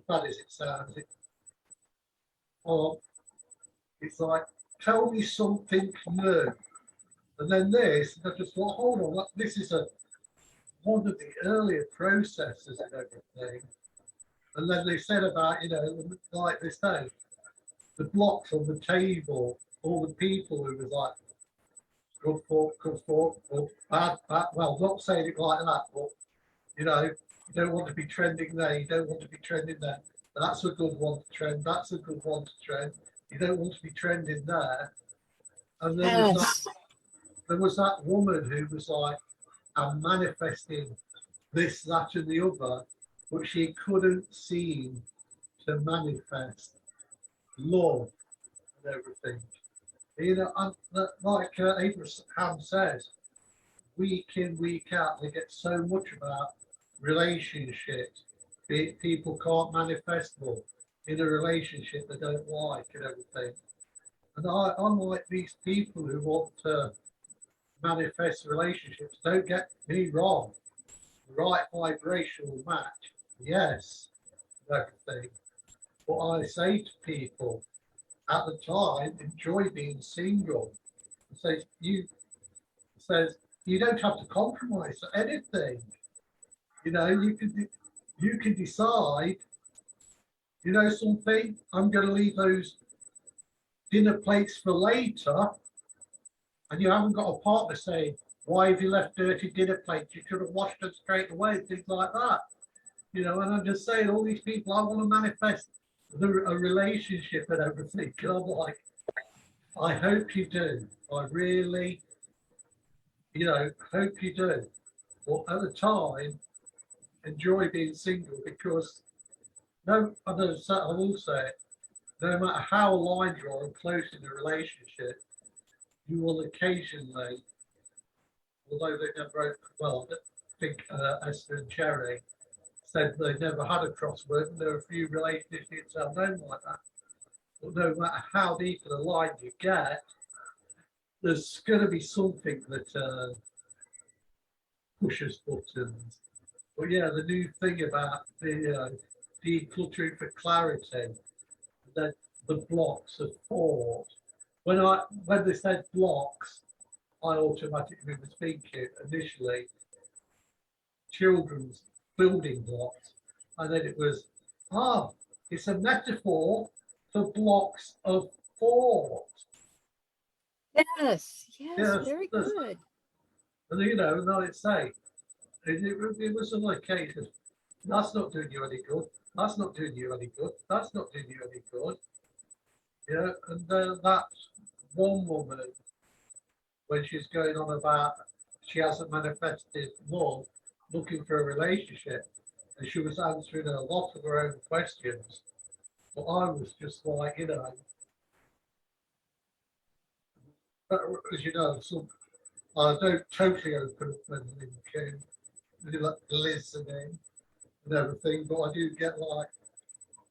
bad as it sounds, or it's like, tell me something new. And then this, and I just thought, hold on, this is one of the earlier processes and everything. And then they said about, like they say, the blocks on the table, all the people who was like, good for, bad, well, not saying it like that, but, you don't want to be trending there, you don't want to be trending there. That's a good one to trend, that's a good one to trend. You don't want to be trending there. And then there was that woman who was like, I'm manifesting this, that, and the other, but she couldn't seem to manifest love and everything. And like Abraham says, week in, week out, they get so much about relationships. People can't manifest love in a relationship they don't like and everything. And I'm like these people who want to manifest relationships. Don't get me wrong. The right vibrational match, yes, everything. But I say to people at the time, enjoy being single. It says you don't have to compromise for anything. You can decide. Something. I'm going to leave those dinner plates for later, and you haven't got a partner saying, why have you left dirty dinner plates? You could have washed them straight away, things like that. And I'm just saying, all these people, I want to manifest a relationship and everything. And I'm like, I hope you do. I really, hope you do. But at the time, enjoy being single, because I will say it, no matter how aligned you are and close in a relationship, you will occasionally, although they never, well, I think Esther and Cherry said they never had a crossword, and there are a few relationships I've known like that. But no matter how deep and aligned you get, there's going to be something that pushes buttons. But yeah, the new thing about the decluttering for clarity, that the blocks of thought. When they said blocks, I automatically was thinking initially children's building blocks, and then it was, it's a metaphor for blocks of thought. Yes, very good. And like I say, it was on a case of, that's not doing you any good, that's not doing you any good, that's not doing you any good. And that's one woman, when she's going on about she hasn't manifested love, looking for a relationship, and she was answering a lot of her own questions. But I was just like, as you know, I don't totally open up when listening and everything, but I do get like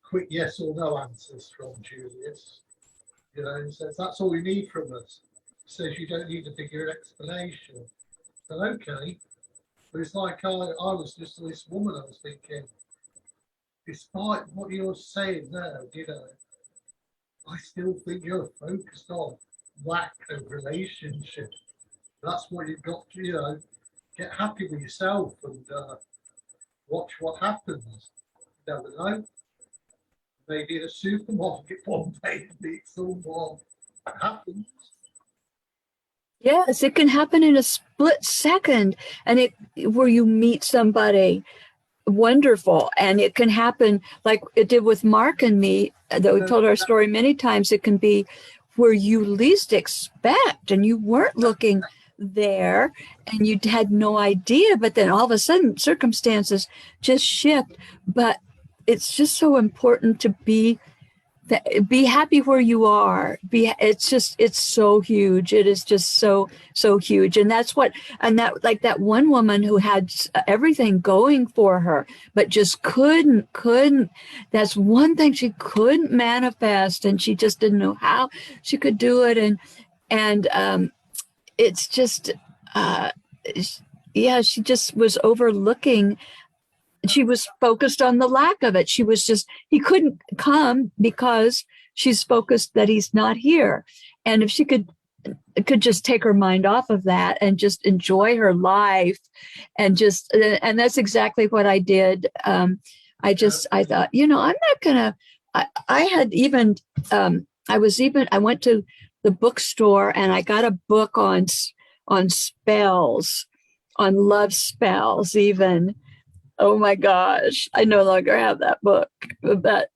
quick yes or no answers from Julius. He says that's all you need from us. He says you don't need a bigger explanation. So okay, but it's like I was just this woman. I was thinking, despite what you're saying now, I still think you're focused on lack of relationship. That's what you've got to, get happy with yourself and watch what happens. You never know. Maybe in a supermarket one day and meet someone. It happens. Yes, it can happen in a split second, and where you meet somebody wonderful, and it can happen like it did with Mark and me. Though we told our story many times, it can be where you least expect, and you weren't looking there, and you had no idea, but then all of a sudden circumstances just shift. But it's just so important to be happy where you are. It's so huge. It is just so huge. And that's like that one woman who had everything going for her, but just couldn't, that's one thing she couldn't manifest, and she just didn't know how she could do it. And it's just, she just was overlooking she was focused on the lack of it. She was just, he couldn't come because she's focused that he's not here. And if she could just take her mind off of that and just enjoy her life and just, and that's exactly what I did. I thought, I'm not gonna, I had even, I went to the bookstore and I got a book on spells, on love spells even. Oh my gosh, I no longer have that book. But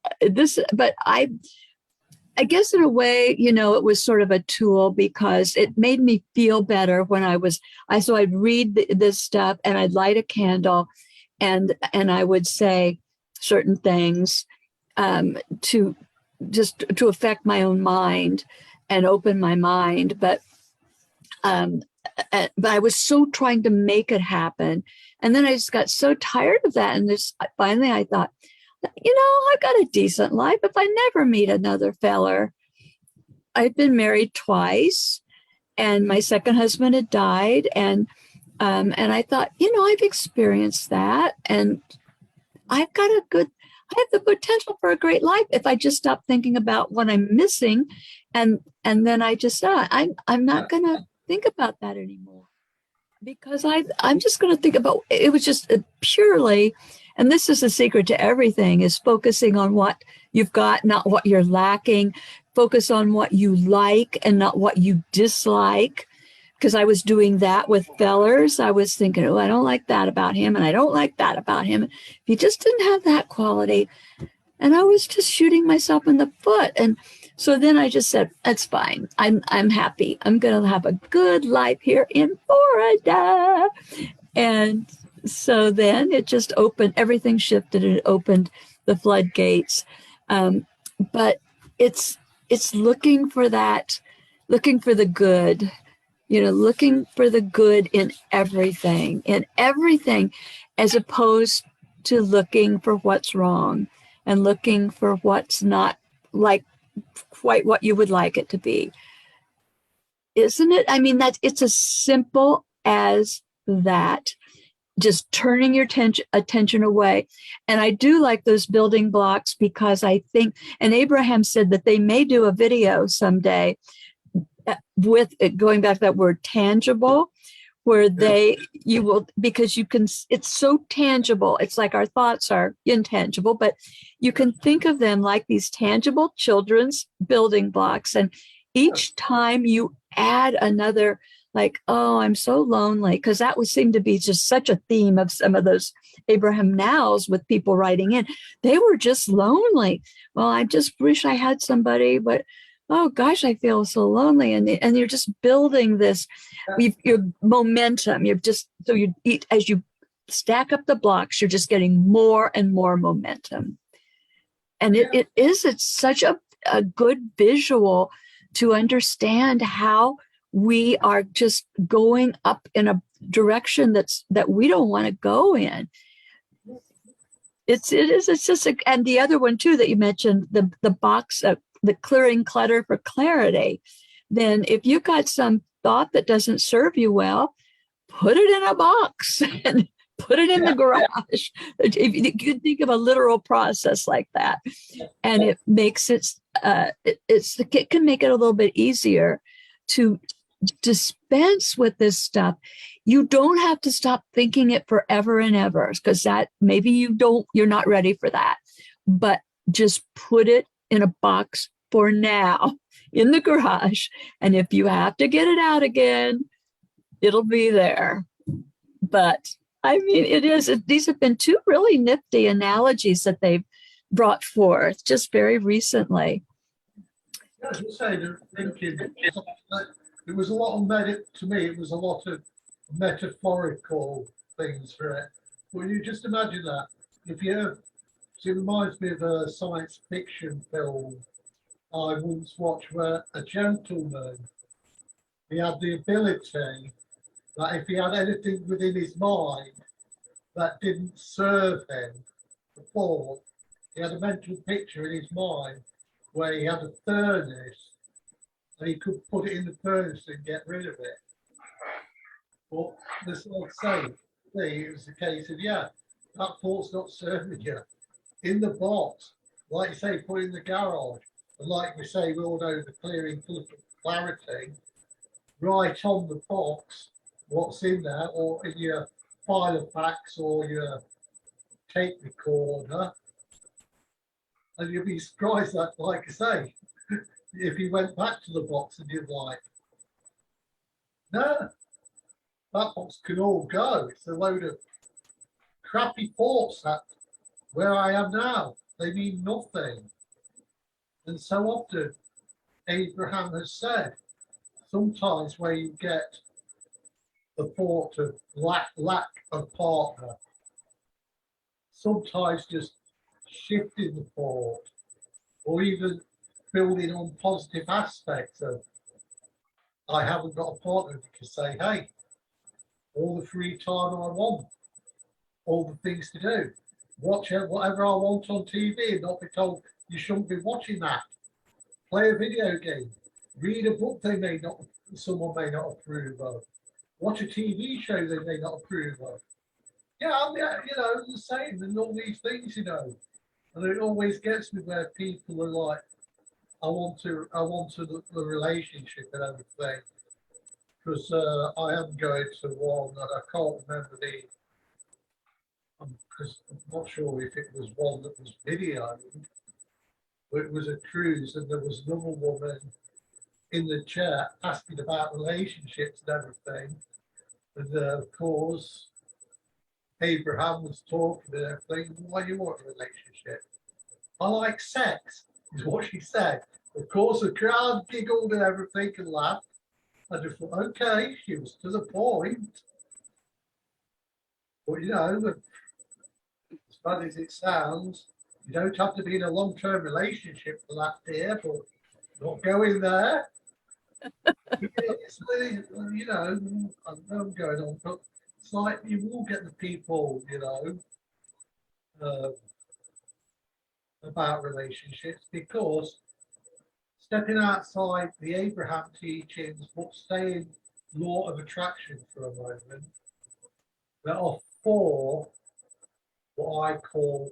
I guess in a way, it was sort of a tool because it made me feel better when so I'd read this stuff and I'd light a candle and I would say certain things to affect my own mind and open my mind. But I was so trying to make it happen. And then I just got so tired of that. And finally I thought, I've got a decent life. If I never meet another feller, I've been married twice and my second husband had died. And I thought, I've experienced that and I have the potential for a great life if I just stop thinking about what I'm missing. And then I just thought, I'm not going to think about that anymore because I'm just going to think about, it was just purely, and this is the secret to everything, is focusing on what you've got, not what you're lacking. Focus on what you like and not what you dislike. Because I was doing that with fellers. I was thinking, I don't like that about him, and I don't like that about him. He just didn't have that quality. And I was just shooting myself in the foot. And so then I just said, that's fine. I'm happy. I'm going to have a good life here in Florida. And so then it just opened, everything shifted. It opened the floodgates. But it's looking for that, looking for the good, looking for the good in everything, as opposed to looking for what's wrong and looking for what's not like quite what you would like it to be. Isn't it? I mean, it's as simple as that. Just turning your attention away. And I do like those building blocks because I think, and Abraham said that they may do a video someday with it, going back to that word tangible, where you will, because you can, it's so tangible. It's like our thoughts are intangible, but you can think of them like these tangible children's building blocks. And each time you add another, like, oh, I'm so lonely, because that would seem to be just such a theme of some of those Abraham Nows with people writing in. They were just lonely. Well, I just wish I had somebody, but oh gosh, I feel so lonely. And you're just building this, your momentum. As you stack up the blocks, you're just getting more and more momentum. And it's such a good visual to understand how we are just going up in a direction that we don't want to go in. It's just, and the other one too that you mentioned, the box of the clearing clutter for clarity. Then if you've got some thought that doesn't serve you well, put it in a box and put it in the garage. If you could think of a literal process like that, and it makes it can make it a little bit easier to dispense with this stuff. You don't have to stop thinking it forever and ever, because that maybe you're not ready for that, but just put it in a box for now in the garage. And if you have to get it out again, it'll be there. But I mean, these have been two really nifty analogies that they've brought forth just very recently. As you say, they're thinking, it was a lot to me, it was a lot of metaphorical things for it. Well, you just imagine that. It reminds me of a science fiction film I once watched where a gentleman, he had the ability that if he had anything within his mind that didn't serve him before, he had a mental picture in his mind where he had a furnace and he could put it in the furnace and get rid of it. But this, like say, it was the case of, that fault's not serving you. In the box, like you say, put in the garage. And like we say, we all know the clearing clarity. Write on the box what's in there, or in your file of facts or your tape recorder. And you'll be surprised that, like I say, if you went back to the box and you're like, no, that box can all go. It's a load of crappy thoughts that where I am now, they mean nothing. And so often, Abraham has said, sometimes where you get the thought of lack of partner, sometimes just shifting the thought, or even building on positive aspects of, I haven't got a partner, you can say, hey, all the free time I want, all the things to do, watch whatever I want on TV and not be told you shouldn't be watching that. Play a video game, read a book someone may not approve of, watch a TV show they may not approve of. Yeah, the same, and all these things, and it always gets me where people are like, I want the relationship and everything, because I am going to one that I can't remember because I'm not sure if it was one that was videoed, but it was a cruise, and there was another woman in the chat asking about relationships and everything, and of course Abraham was talking and everything. Why do you want a relationship? I like sex, is what she said. Of course, the crowd giggled and everything and laughed. I just thought, okay, she was to the point. But as funny as it sounds, you don't have to be in a long-term relationship for that, dear, but not going there. It's really, I know I'm going on, but it's like you will get the people, about relationships, because stepping outside the Abraham teachings, but staying law of attraction for a moment, there are 4 what I call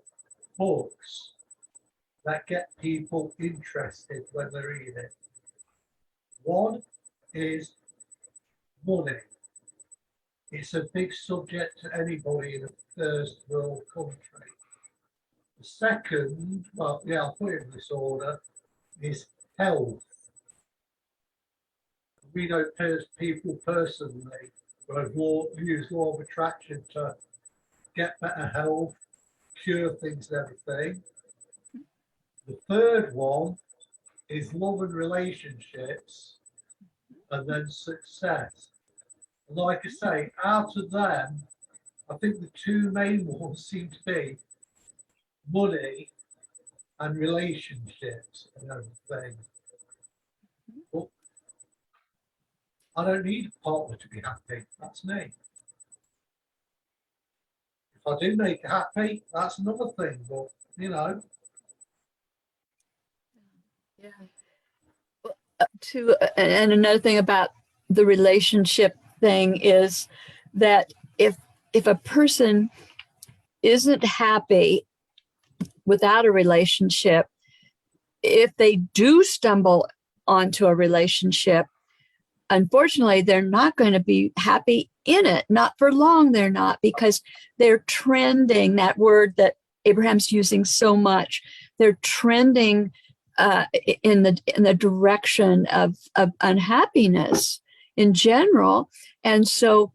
hooks that get people interested when they read it. One is money. It's a big subject to anybody in a first world country. The second, I'll put it in this order, is health. We know people personally who have used law of attraction to get better health, cure things and everything. The third one is love and relationships, and then success. And like I say, out of them, I think the 2 main ones seem to be money and relationships and everything. But I don't need a partner to be happy. That's me. If I do make her happy, that's another thing. But Yeah. And another thing about the relationship thing is that if a person isn't happy without a relationship, if they do stumble onto a relationship, unfortunately, they're not going to be happy in it. Not for long, they're not, because they're trending, that word that Abraham's using so much. They're trending in the direction of unhappiness in general. And so,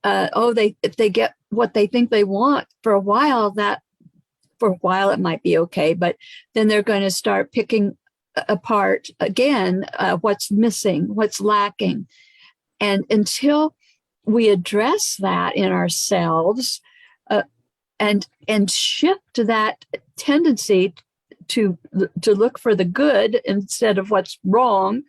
if they get what they think they want for a while, it might be okay, but then they're going to start picking apart again what's missing, what's lacking. And until we address that in ourselves and shift that tendency to look for the good instead of what's wrong,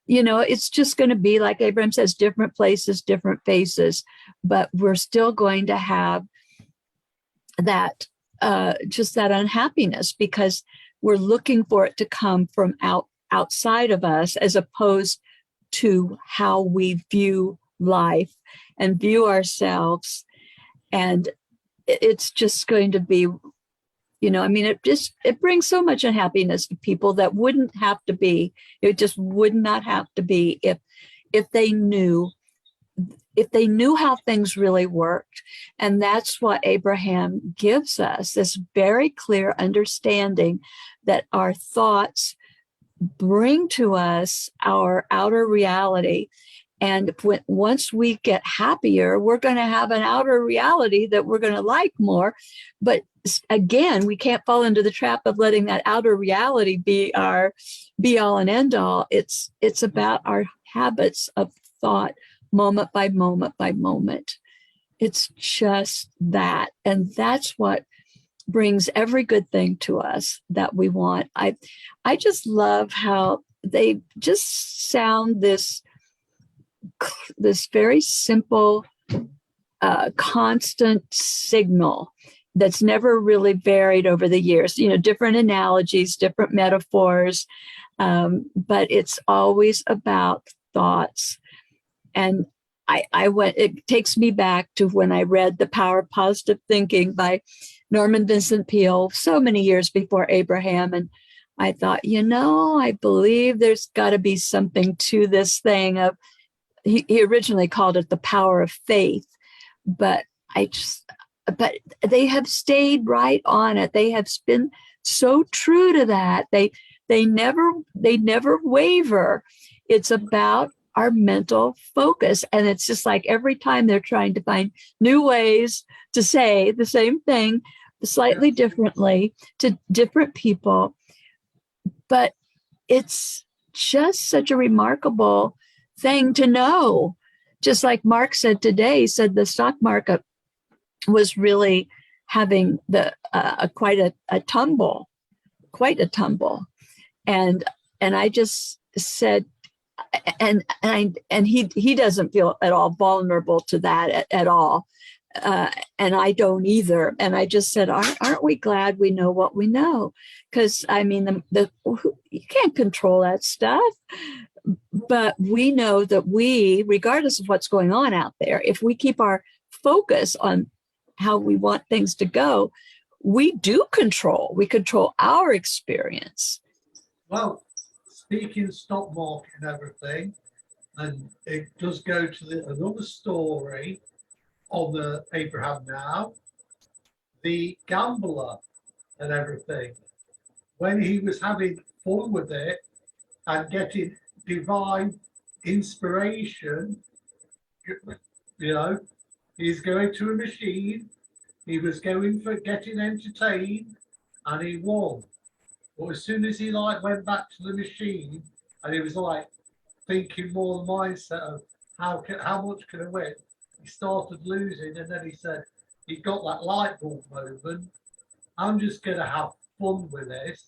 it's just going to be, like Abraham says, different places, different faces, but we're still going to have that just that unhappiness, because we're looking for it to come from outside of us, as opposed to how we view life and view ourselves. And it's just going to be, I mean, it brings so much unhappiness to people that wouldn't have to be. It just would not have to be if they knew how things really worked. And that's what Abraham gives us, this very clear understanding that our thoughts bring to us our outer reality. And once we get happier, we're going to have an outer reality that we're going to like more. But again, we can't fall into the trap of letting that outer reality be our be all and end all. It's about our habits of thought, moment by moment by moment. It's just that. And that's what brings every good thing to us that we want. I just love how they just sound this very simple, constant signal that's never really varied over the years. Different analogies, different metaphors, but it's always about thoughts. And it takes me back to when I read The Power of Positive Thinking by Norman Vincent Peale so many years before Abraham. And I thought, I believe there's got to be something to this thing of, he originally called it the power of faith, but they have stayed right on it. They have been so true to that. They never waver. It's about our mental focus. And it's just like every time they're trying to find new ways to say the same thing slightly differently to different people. But it's just such a remarkable thing to know. Just like Mark said today, he said the stock market was really having quite a tumble. And I just said, and he doesn't feel at all vulnerable to that at all. And I don't either. And I just said, aren't we glad we know what we know? Because I mean, you can't control that stuff. But we know that regardless of what's going on out there, if we keep our focus on how we want things to go, we control our experience. Well, speaking stock market and everything, and it does go to another story on the Abraham now, the gambler and everything. When he was having fun with it and getting divine inspiration, he's going to a machine, he was going for getting entertained, and he won. But as soon as he went back to the machine, and he was thinking more the mindset of how much can I win, he started losing, and then he said he got that light bulb moment. I'm just going to have fun with this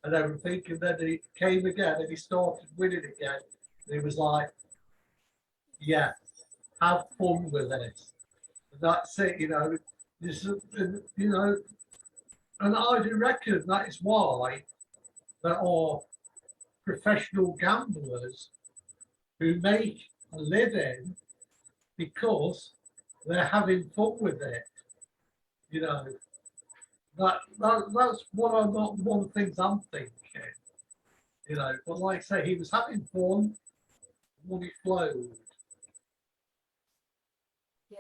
and everything. And then he came again and he started winning again. And he was like, yeah, have fun with this. And that's it, and I do reckon that is why there are professional gamblers who make a living, because they're having fun with it. That's one of the things I'm thinking. But like I say, he was having fun, money flowed.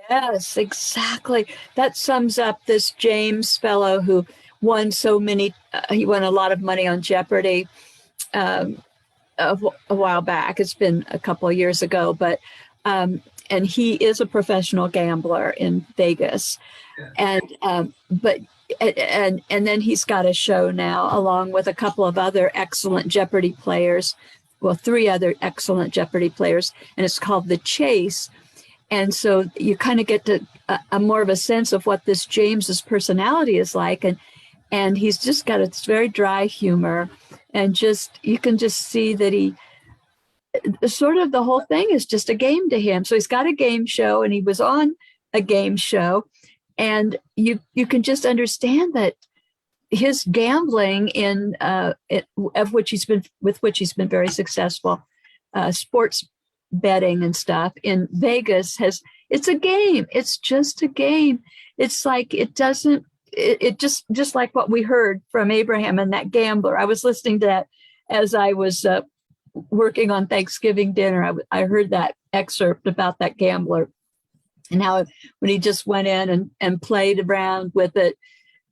Yes, exactly. That sums up this James fellow who won he won a lot of money on Jeopardy a while back. It's been a couple of years ago, but and he is a professional gambler in Vegas. Yeah. And then he's got a show now along with a couple of other excellent Jeopardy players. Well, 3 other excellent Jeopardy players, and it's called The Chase. And so you kind of get to a more of a sense of what this James's personality is like. And he's just got this very dry humor, and you can just see that he sort of the whole thing is just a game to him. So he's got a game show, and he was on a game show, and you can just understand that his gambling with which he's been very successful, sports betting and stuff in Vegas it's a game. It's just a game. It's like it doesn't. It just like what we heard from Abraham and that gambler. I was listening to that as I was working on Thanksgiving dinner. I heard that excerpt about that gambler and how when he just went in and played around with it,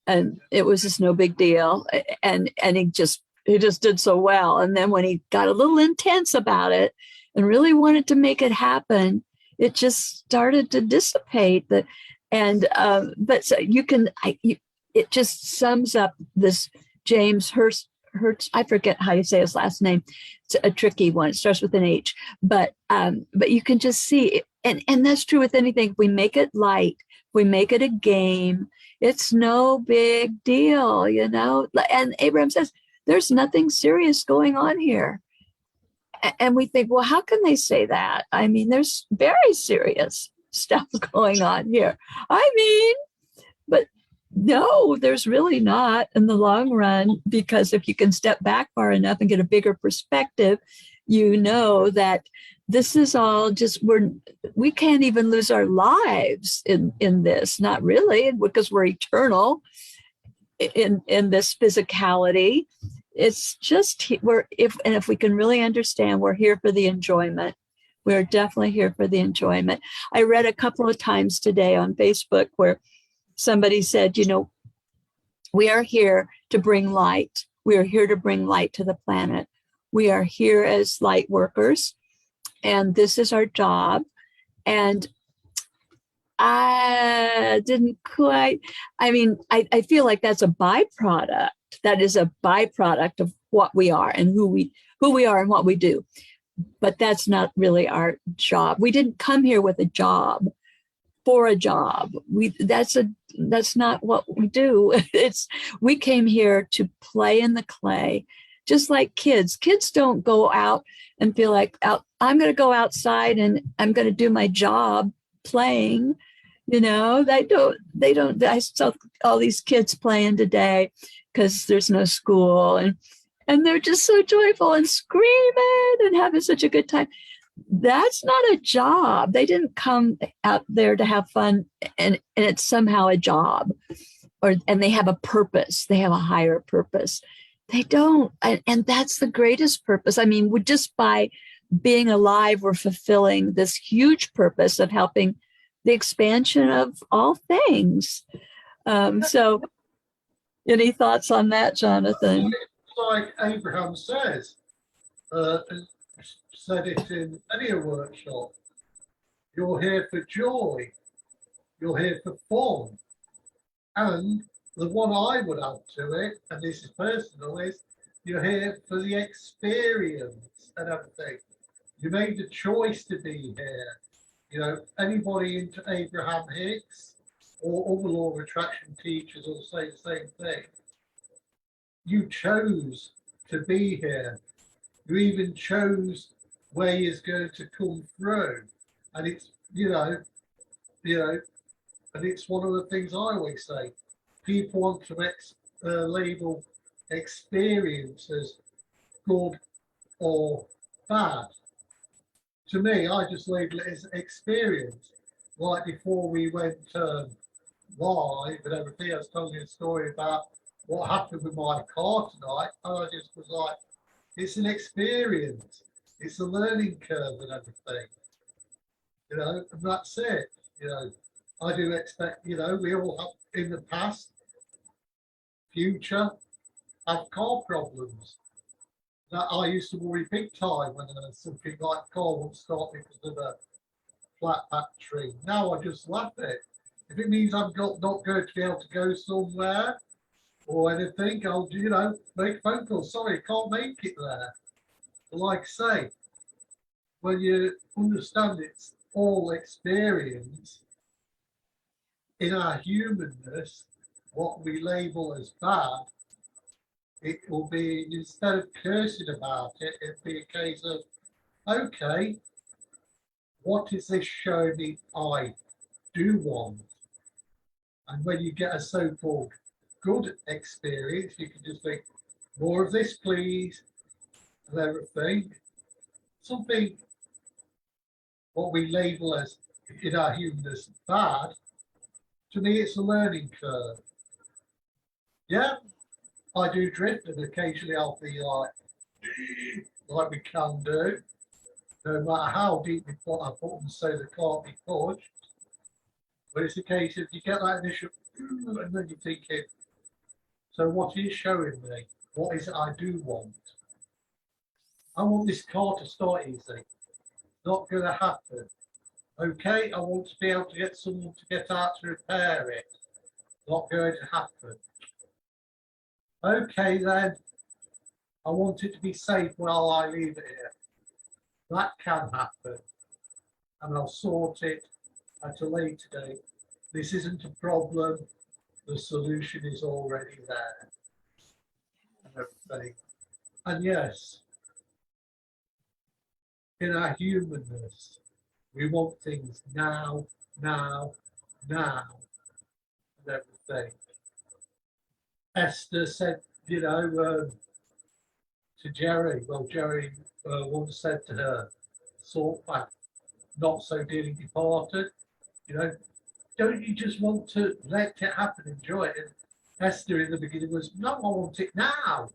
and it was just no big deal, and he just did so well. And then when he got a little intense about it and really wanted to make it happen, it just started to dissipate. But so you can, it just sums up this James Hurst. I forget how you say his last name. It's a tricky one. It starts with an H, but you can just see, and that's true with anything. If we make it light, we make it a game, it's no big deal, you know. And Abraham says, there's nothing serious going on here. And we think, well, how can they say that? I mean, there's very serious stuff going on here. I mean, but no, there's really not in the long run, because if you can step back far enough and get a bigger perspective, you know that this is all just, we can't even lose our lives in this, not really, because we're eternal in this physicality. It's just if we can really understand, we're here for the enjoyment. We're definitely here for the enjoyment. I read a couple of times today on Facebook where somebody said, you know, we are here to bring light. We are here to bring light to the planet. We are here as light workers, and this is our job. And I didn't quite, I mean, I feel like that's a byproduct. That is a byproduct of what we are and who we are and what we do. But that's not really our job. We didn't come here with a job for a job. That's not what we do. We came here to play in the clay, just like kids. Kids don't go out and feel like, I'm going to go outside and I'm going to do my job playing. You know, they don't. I saw all these kids playing today because there's no school, and they're just so joyful and screaming and having such a good time. That's not a job. They didn't come out there to have fun, and it's somehow a job, and they have a purpose. They have a higher purpose. They don't, and that's the greatest purpose. I mean, just by being alive, we're fulfilling this huge purpose of helping the expansion of all things. So, any thoughts on that, Jonathan? Like Abraham said it in any workshop. You're here for joy. You're here for fun. And the one I would add to it, and this is personal, is you're here for the experience and everything. You made the choice to be here. You know, anybody into Abraham Hicks or all the law of attraction teachers will say the same thing. You chose to be here. You even chose where you're going to come through. And it's, you know, and it's one of the things I always say. People want to label experience as good or bad. To me, I just label it as experience. Like before we went live and everything, I was telling you a story about what happened with my car tonight. And I just was like, it's an experience. It's a learning curve and everything. You know, and that's it. You know, I do expect, you know, we all have in the past, future, have car problems. That I used to worry big time when something like car won't start because of a flat battery. Now I just laugh at it. If it means I'm not going to be able to go somewhere or anything, I'll, you know, make a phone call. Sorry, can't make it there. But like I say, when you understand it's all experience in our humanness, what we label as bad, it will be, instead of cursing about it, it'll be a case of, okay, what is this showing me I do want? And when you get a so-called good experience, you can just think, more of this, please, and everything. Something, what we label as in our humanness bad. To me, it's a learning curve. Yeah, I do drift, and occasionally I'll be like we can do, no matter how deep we put our foot and say they can't be pushed. But it's a case of you get that initial, and then you're thinking, so what are you showing me? What is it I do want? I want this car to start easy. Not going to happen. Okay, I want to be able to get someone to get out to repair it. Not going to happen. Okay, then. I want it to be safe while I leave it here. That can happen. And I'll sort it at a later date. This isn't a problem. The solution is already there. And everything. And yes, in our humanness, we want things now, now, now, and everything. Esther said, to Jerry, well, Jerry once said to her, sort back, not so dearly departed, don't you just want to let it happen, enjoy it? And Esther in the beginning was, no, I want it now.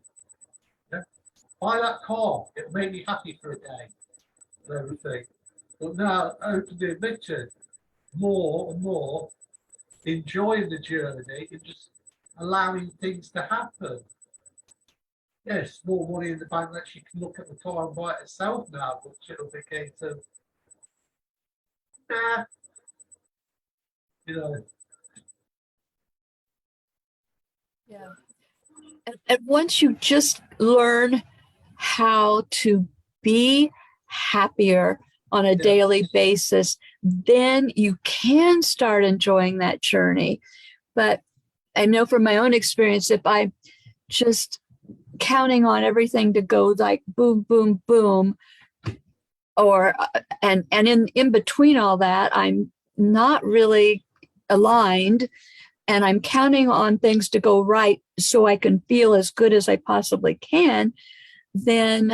Buy that car, it'll make me happy for a day, and everything. But now, openly admitted, more and more enjoying the journey and just allowing things to happen. Yes, more money in the bank that she can look at the car and buy it herself now, but it'll be a case of, nah, Yeah. And once you just learn how to be happier on a daily basis, then you can start enjoying that journey. But I know from my own experience, if I just counting on everything to go like boom, boom, boom, or and in between all that, I'm not really aligned, and I'm counting on things to go right so I can feel as good as I possibly can, then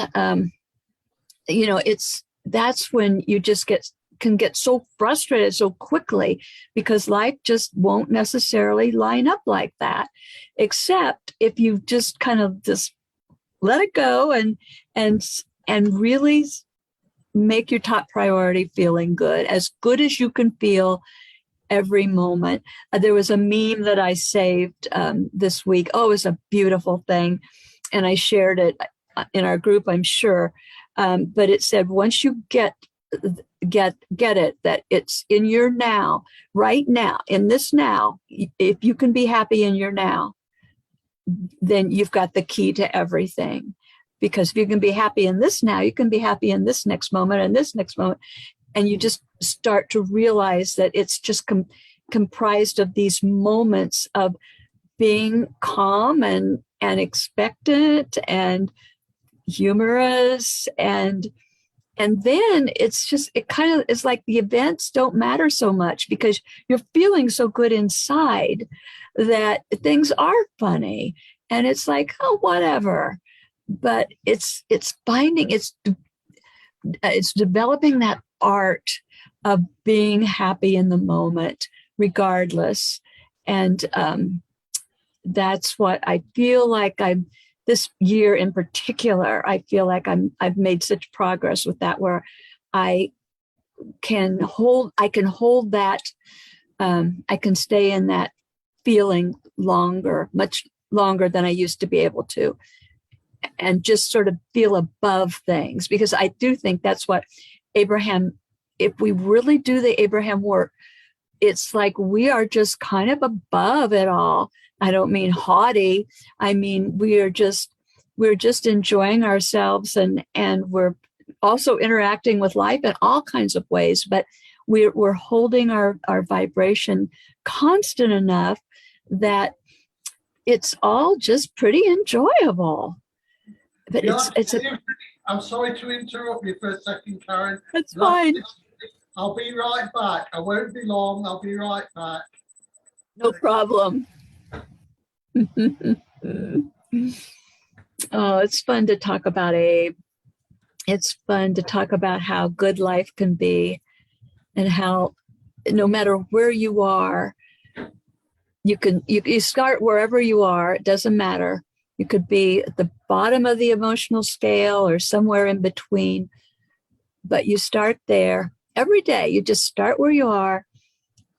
that's when you just can get so frustrated so quickly, because life just won't necessarily line up like that, except if you just kind of just let it go and really make your top priority feeling good as you can feel every moment. There was a meme that I saved this week. Oh, it was a beautiful thing, and I shared it in our group, I'm sure. But it said, once you get it, that it's in your now, right now, in this now, if you can be happy in your now, then you've got the key to everything. Because if you can be happy in this now, you can be happy in this next moment and this next moment. And you just start to realize that it's just comprised of these moments of being calm and expectant and humorous, and then it kind of is like the events don't matter so much because you're feeling so good inside that things are funny, and it's like, oh, whatever. But it's developing that art of being happy in the moment regardless. And that's what I feel like this year in particular, I feel like I've made such progress with that, where I can hold that, I can stay in that feeling much longer than I used to be able to, and just sort of feel above things. Because I do think that's what Abraham, if we really do the Abraham work, it's like we are just kind of above it all. I don't mean haughty. I mean, we're just enjoying ourselves, and we're also interacting with life in all kinds of ways, but we're holding our vibration constant enough that it's all just pretty enjoyable. But I'm sorry to interrupt you for a second, Karen. That's fine. I'll be right back. I won't be long. I'll be right back. No problem. Oh, it's fun to talk about Abe. It's fun to talk about how good life can be, and how no matter where you are, you start wherever you are. It doesn't matter. You could be at the bottom of the emotional scale or somewhere in between, but you start there every day. You just start where you are,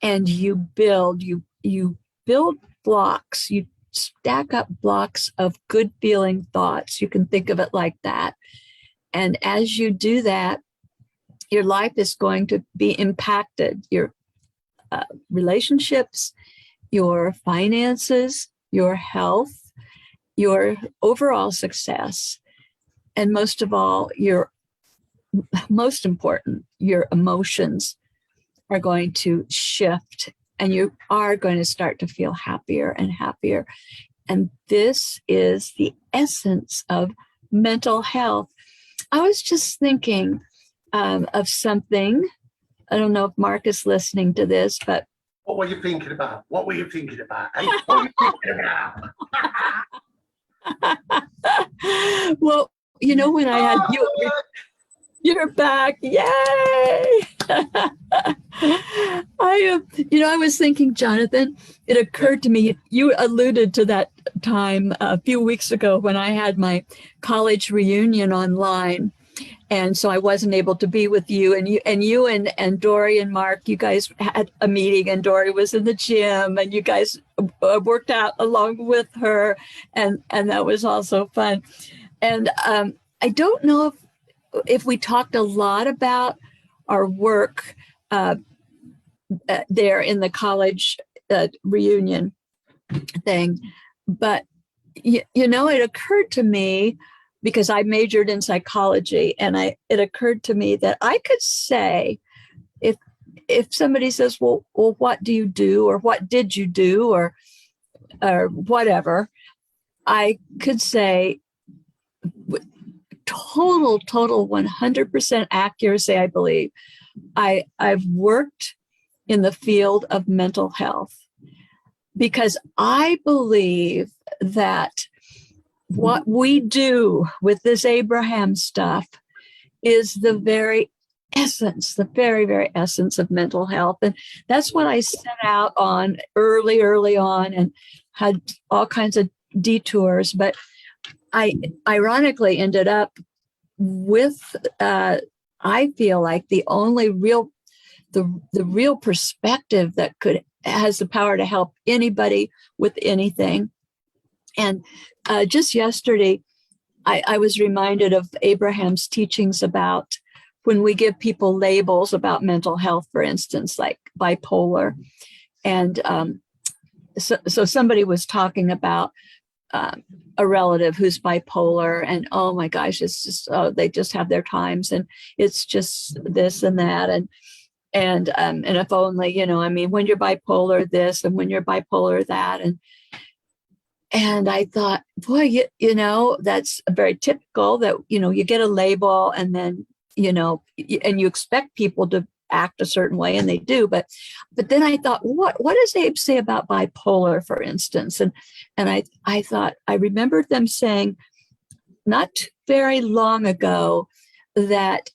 and you build blocks. You stack up blocks of good feeling thoughts. You can think of it like that. And as you do that, your life is going to be impacted. Your relationships, your finances, your health, your overall success, and most of all, most important, your emotions are going to shift, and you are going to start to feel happier and happier. And this is the essence of mental health. I was just thinking of something. I don't know if Mark is listening to this, but what were you thinking about? What were you thinking about? Hey, what were you thinking about? Well, when I had you're back. Yay! I was thinking, Jonathan, it occurred to me, you alluded to that time a few weeks ago when I had my college reunion online. And so I wasn't able to be with you, and Dory and Mark, you guys had a meeting, and Dory was in the gym, and you guys worked out along with her, and that was also fun. And I don't know if we talked a lot about our work there in the college reunion thing, but it occurred to me, because I majored in psychology, and it occurred to me that I could say, if somebody says, well, what do you do, or what did you do, or whatever, I could say with total 100% accuracy, I believe, I've worked in the field of mental health, because I believe that what we do with this Abraham stuff is the very essence, the very, very essence of mental health. And that's what I set out on early on, and had all kinds of detours. But I ironically ended up with, I feel like, the only real, the real perspective that has the power to help anybody with anything. And just yesterday, I was reminded of Abraham's teachings about when we give people labels about mental health, for instance, like bipolar. And so somebody was talking about a relative who's bipolar, and oh my gosh, it's just, they just have their times, and it's just this and that. And if only, when you're bipolar this, and when you're bipolar that. And I thought, boy, that's very typical that, you get a label, and then, and you expect people to act a certain way, and they do. But then I thought, what does Abe say about bipolar, for instance? And I thought, I remembered them saying not very long ago that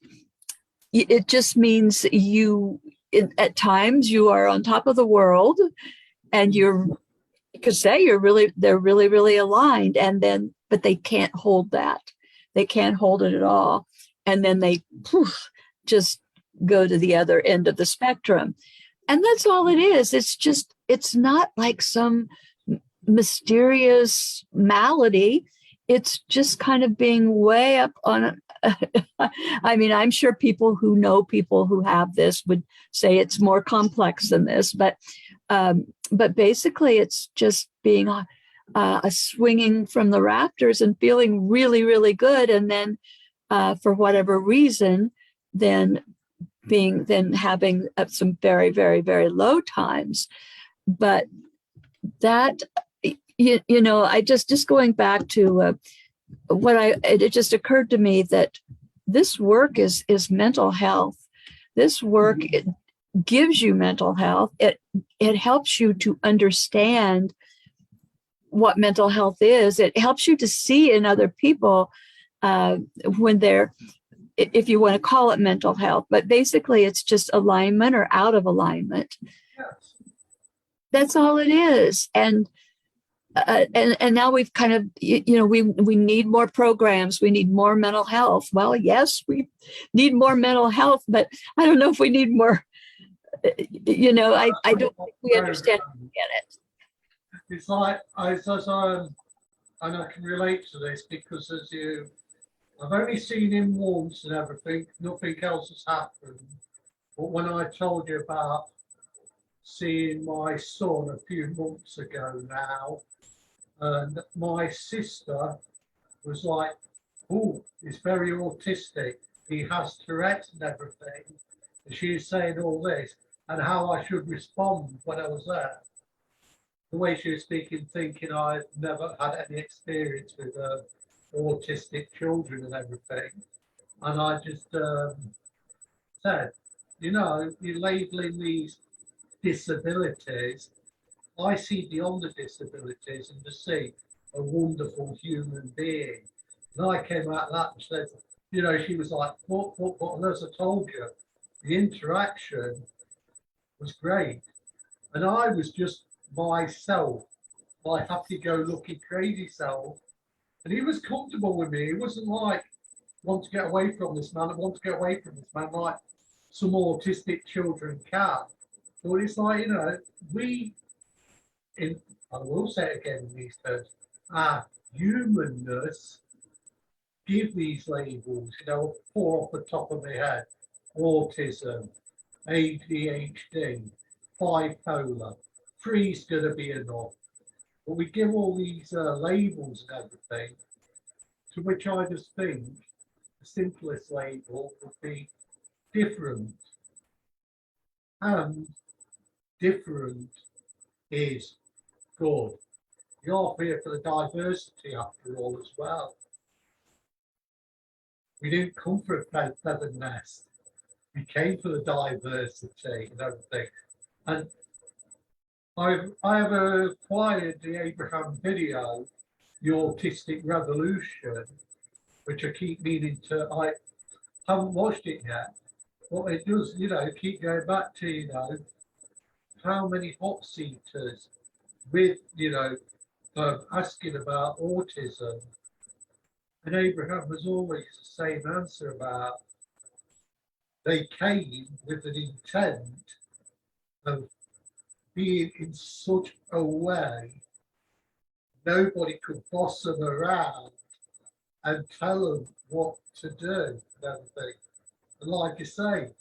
it just means at times you are on top of the world, and you could say they're really, really aligned, but they can't hold that. They can't hold it at all. And then they just go to the other end of the spectrum. And that's all it is. It's not like some mysterious malady. It's just kind of being way up on I mean, I'm sure people who know people who have this would say it's more complex than this, but basically it's just being a swinging from the rafters and feeling really, really good. And then for whatever reason, then having some very, very, very low times. But that, I just going back to it just occurred to me that this work is mental health. This work, it gives you mental health. It helps you to understand what mental health is. It helps you to see in other people when they're if you want to call it mental health, but basically it's just alignment or out of alignment. Yes. That's all it is. And now we've kind of, we need more programs. We need more mental health. Well, yes, we need more mental health, but I don't know if we need more. I don't think we understand and get it. It's like and I can relate to this because I've only seen him once and everything. Nothing else has happened. But when I told you about seeing my son a few months ago now, and my sister was like, "Oh, he's very autistic. He has Tourette's and everything." And she was saying all this and how I should respond when I was there. The way she was speaking, thinking I'd never had any experience with autistic children and everything. And I just said, you're labeling these disabilities. I see beyond the disabilities and just see a wonderful human being. And I came out of that and said, she was like, what? And as I told you, the interaction was great. And I was just myself, my happy-go-lucky crazy self. And he was comfortable with me. He wasn't like, want to get away from this man, I want to get away from this man, like some autistic children can. But it's like, I will say it again in these terms, our humanness give these labels, four off the top of my head: autism, ADHD, bipolar, three's going to be enough. But we give all these labels and everything, to which I just think the simplest label would be different. And different is good. You're here for the diversity after all as well. We didn't come for a feathered nest. We came for the diversity and everything. And I have acquired the Abraham video, The Autistic Revolution, which I keep meaning to, I haven't watched it yet. But it does, keep going back to, how many hot seaters with, asking about autism. And Abraham was always the same answer about they came with an intent of being in such a way nobody could boss them around and tell them what to do and everything. And like you say,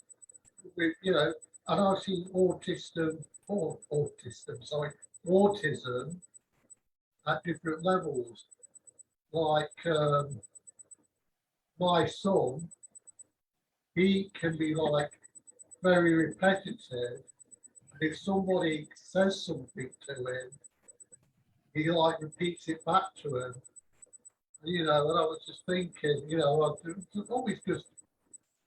and I've seen autism at different levels. Like my son, he can be like very repetitive. If somebody says something to him, he like repeats it back to him. And I was just thinking, always just,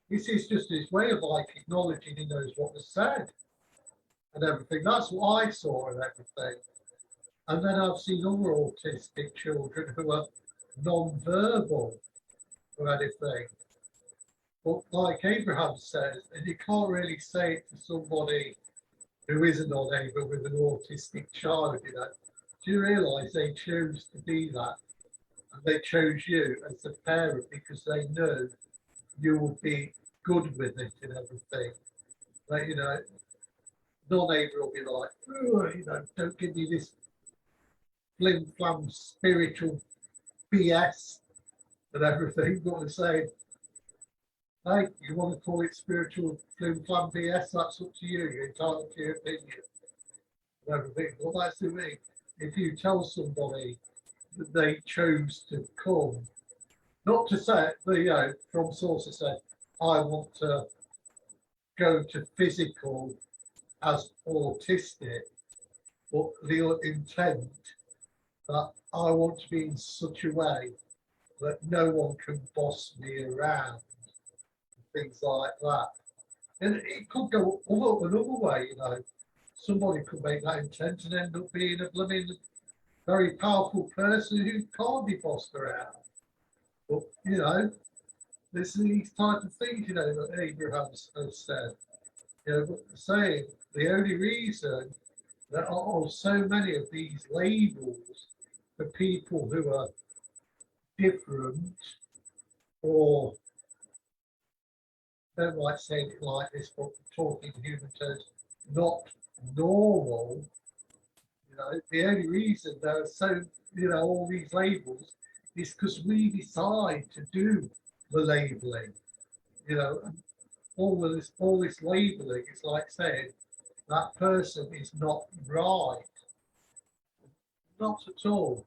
this is just his way of like acknowledging he knows what was said and everything. That's what I saw and everything. And then I've seen other autistic children who are non-verbal or anything. But like Abraham says, and you can't really say it to somebody who isn't unable with an autistic child, Do you realise they chose to be that? And they chose you as a parent because they knew you would be good with it and everything. But, non-able will be like, oh, don't give me this flim-flam spiritual BS and everything. But I'm saying, hey, you want to call it spiritual flim-flam BS, that's up to you. You're entitled to your opinion and everything. Well, that's the thing. If you tell somebody that they chose to come, not to say, from sources said, I want to go to physical as autistic, but the intent that I want to be in such a way that no one can boss me around, things like that. And it could go another way, Somebody could make that intent and end up being a blooming very powerful person who can't be bossed around. But, There's these type of things, you know, that Abraham has said. You know, but saying the only reason there are so many of these labels for people who are different, or don't like saying it like this, but talking in human terms, not normal. You know, the only reason there are so, you know, all these labels is because we decide to do the labeling. You know, and all this labeling is like saying that person is not right. Not at all.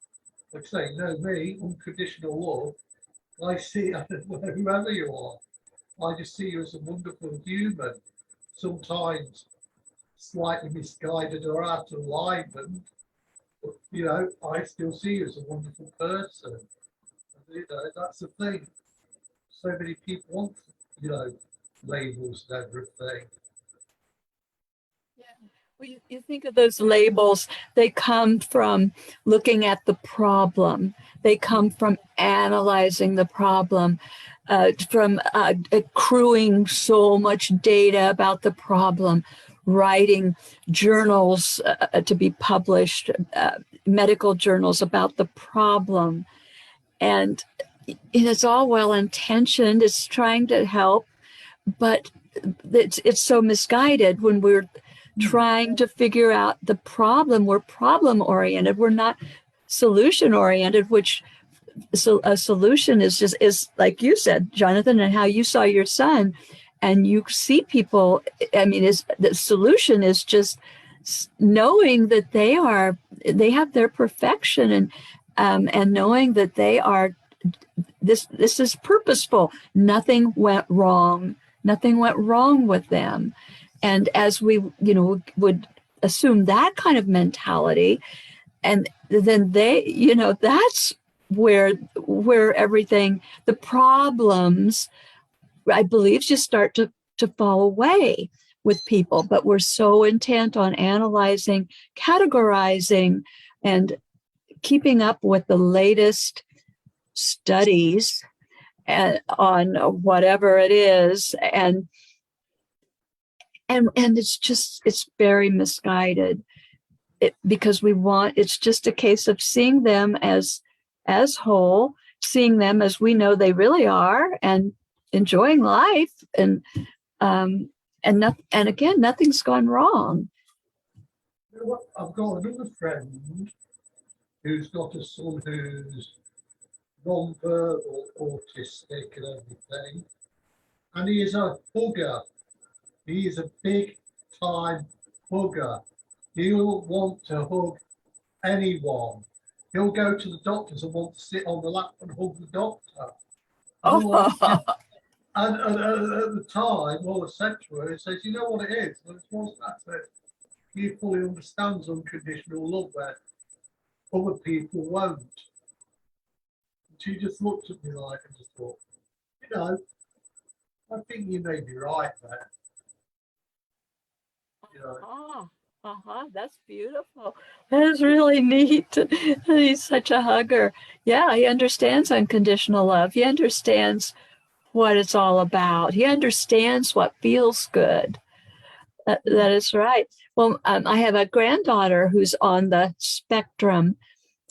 Like I say, no, me, unconditional love, I see whoever you are. I just see you as a wonderful human, sometimes slightly misguided or out of alignment, but you know, I still see you as a wonderful person. And, you know, that's the thing. So many people want, you know, labels and everything. Well, you think of those labels, they come from looking at the problem. They come from analyzing the problem, from accruing so much data about the problem, writing journals to be published, medical journals about the problem. And it's all well intentioned, it's trying to help, but it's so misguided when we're trying to figure out the problem. We're problem oriented. We're not solution oriented, which so a solution is like you said, Jonathan, and how you saw your son, and you see people. I mean, is the solution is just knowing that they have their perfection, and knowing that they are this is purposeful. Nothing went wrong. Nothing went wrong with them. And as we, you know, would assume that kind of mentality, and then they, you know, that's where everything, the problems, I believe, just start to fall away with people. But we're so intent on analyzing, categorizing, and keeping up with the latest studies on whatever it is, and it's very misguided, because it's just a case of seeing them as whole, seeing them as we know they really are, and enjoying life, and again, nothing's gone wrong. You know what? I've got another friend who's got a son who's non-verbal, autistic, and everything, and he is a hugger. He is a big time hugger. He'll want to hug anyone. He'll go to the doctors and want to sit on the lap and hug the doctor. Oh. And at the time, all the sexual, he says, you know what it is? And it's one that he fully understands unconditional love where other people won't. And she just looked at me like and just thought, you know, I think you may be right there. You know. That's beautiful. That is really neat. He's such a hugger. Yeah, he understands unconditional love. He understands what it's all about. He understands what feels good. That is right. Well, I have a granddaughter who's on the spectrum,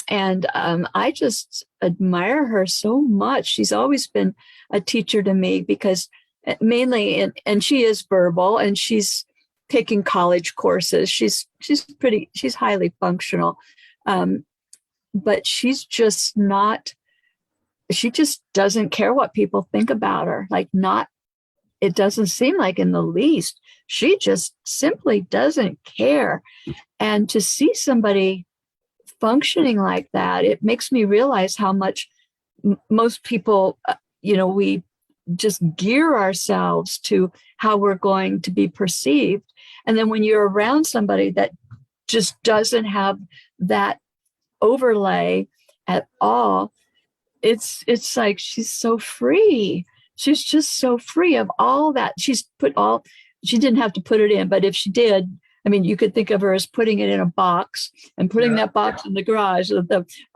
and I just admire her so much. She's always been a teacher to me, because mainly, and she is verbal, and she's taking college courses. She's highly functional, but she's just not. She just doesn't care what people think about her. Like, not. It doesn't seem like in the least. She just simply doesn't care. And to see somebody functioning like that, it makes me realize how much most people, we just gear ourselves to how we're going to be perceived. And then when you're around somebody that just doesn't have that overlay at all, it's like she's so free. She's just so free of all that. She didn't have to put it in, but if she did, I mean, you could think of her as putting it in a box and putting that box in the garage.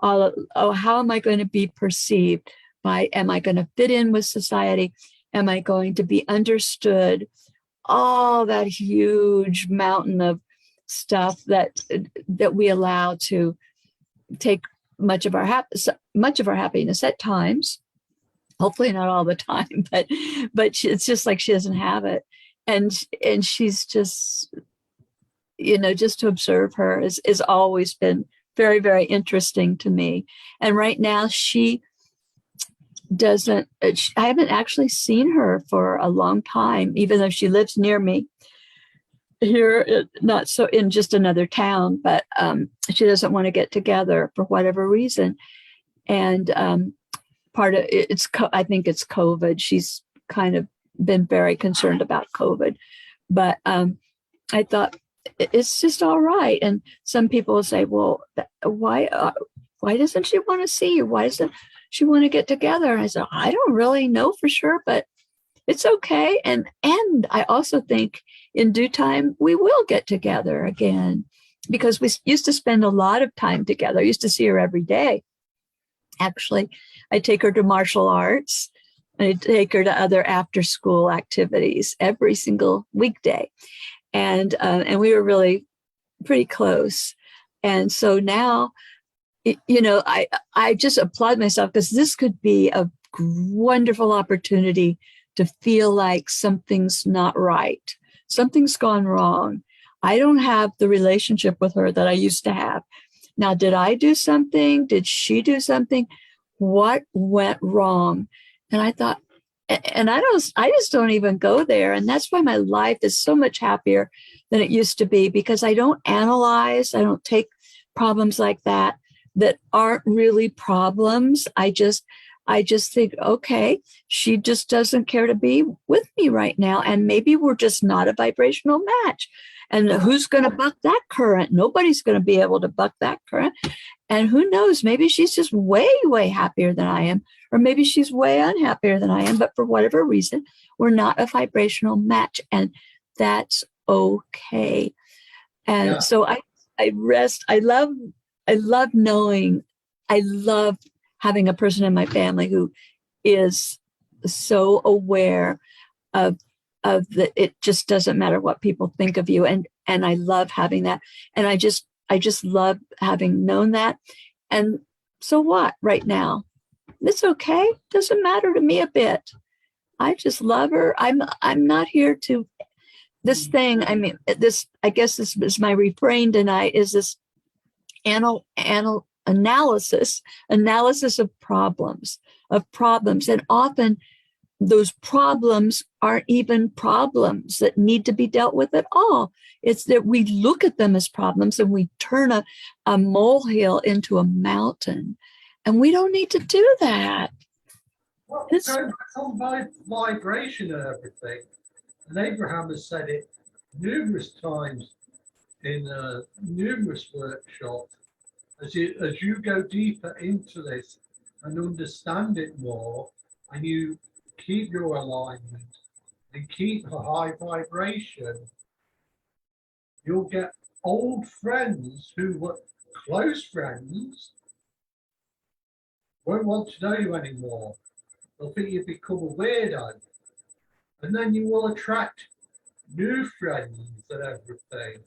How am I going to be perceived? am I going to fit in with society? Am I going to be understood? All that huge mountain of stuff that we allow to take much of our happiness at times. Hopefully not all the time, but it's just like she doesn't have it, and she's just, just to observe her is always been very, very interesting to me. And right now she doesn't, I haven't actually seen her for a long time, even though she lives near me here, not so in just another town, but she doesn't want to get together for whatever reason. And part of I think it's COVID. She's kind of been very concerned about COVID, but I thought it's just all right. And some people will say, well, why doesn't she want to see you? Why doesn't she want to get together? And I said, I don't really know for sure, but it's okay. And I also think in due time, we will get together again, because we used to spend a lot of time together. I used to see her every day. Actually, I take her to martial arts. I take her to other after school activities every single weekday. And we were really pretty close. And so now, I just applaud myself, because this could be a wonderful opportunity to feel like something's not right. Something's gone wrong. I don't have the relationship with her that I used to have. Now, did I do something? Did she do something? What went wrong? And I thought, and I just don't even go there. And that's why my life is so much happier than it used to be, because I don't analyze. I don't take problems like that aren't really problems. I just think, okay, she just doesn't care to be with me right now. And maybe we're just not a vibrational match. And who's going to buck that current? Nobody's going to be able to buck that current. And who knows, maybe she's just way, way happier than I am, or maybe she's way unhappier than I am. But for whatever reason, we're not a vibrational match, and that's okay. And so I rest. I love knowing, I love having a person in my family who is so aware of that. It just doesn't matter what people think of you. And I love having that. And I just love having known that. And so what right now? It's okay. Doesn't matter to me a bit. I just love her. I'm not here to this thing. I mean, I guess this is my refrain tonight, is this analysis of problems. And often those problems aren't even problems that need to be dealt with at all. It's that we look at them as problems and we turn a molehill into a mountain. And we don't need to do that. Well, it's on vibration and everything. And Abraham has said it numerous times in numerous workshops. As you go deeper into this and understand it more, and you keep your alignment and keep a high vibration, you'll get old friends who were close friends won't want to know you anymore. They'll think you've become a weirdo. And then you will attract new friends and everything.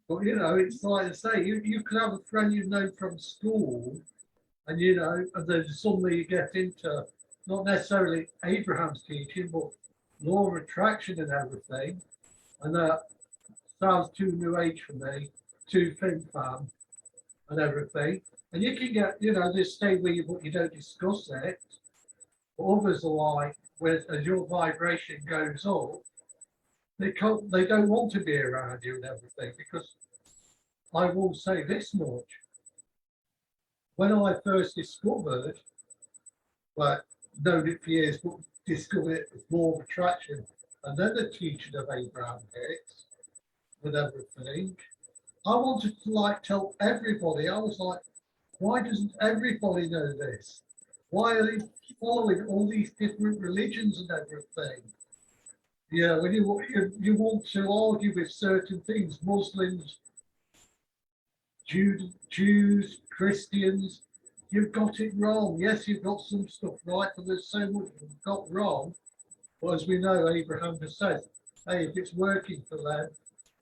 But it's like I say, you can have a friend you've known from school, and and then suddenly you get into not necessarily Abraham's teaching, but law of attraction and everything. And that sounds too new age for me, too thin fan and everything. And you can get, this state where you don't discuss it. But others are like, as your vibration goes up, they don't want to be around you and everything, because I will say this much. When I first discovered, known it for years, but discovered it as law of attraction, and then the teaching of Abraham Hicks and everything, I wanted to tell everybody. I was like, why doesn't everybody know this? Why are they following all these different religions and everything? Yeah, when you want to argue with certain things, Muslims, Jews, Christians, you've got it wrong. Yes, you've got some stuff right, but there's so much you've got wrong. But as we know, Abraham just says, hey, if it's working for them,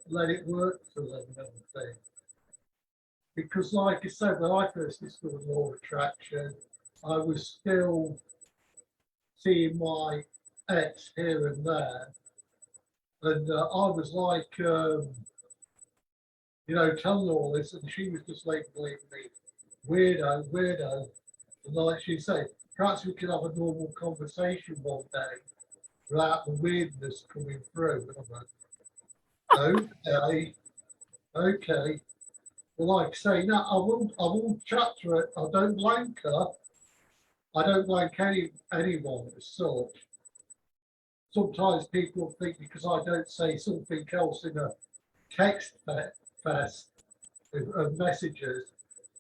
let it work for them and everything. Because like I said, when I first discovered law of attraction, I was still seeing my ex here and there. And I was like, telling her all this, and she was just like, believe me, weirdo, weirdo. And like she said, perhaps we could have a normal conversation one day without the weirdness coming through. And I'm like, okay. Well, like I say, no, I won't chat to her. I don't blank her. I don't blank anyone as such. Sometimes people think because I don't say something else in a text fest of messages,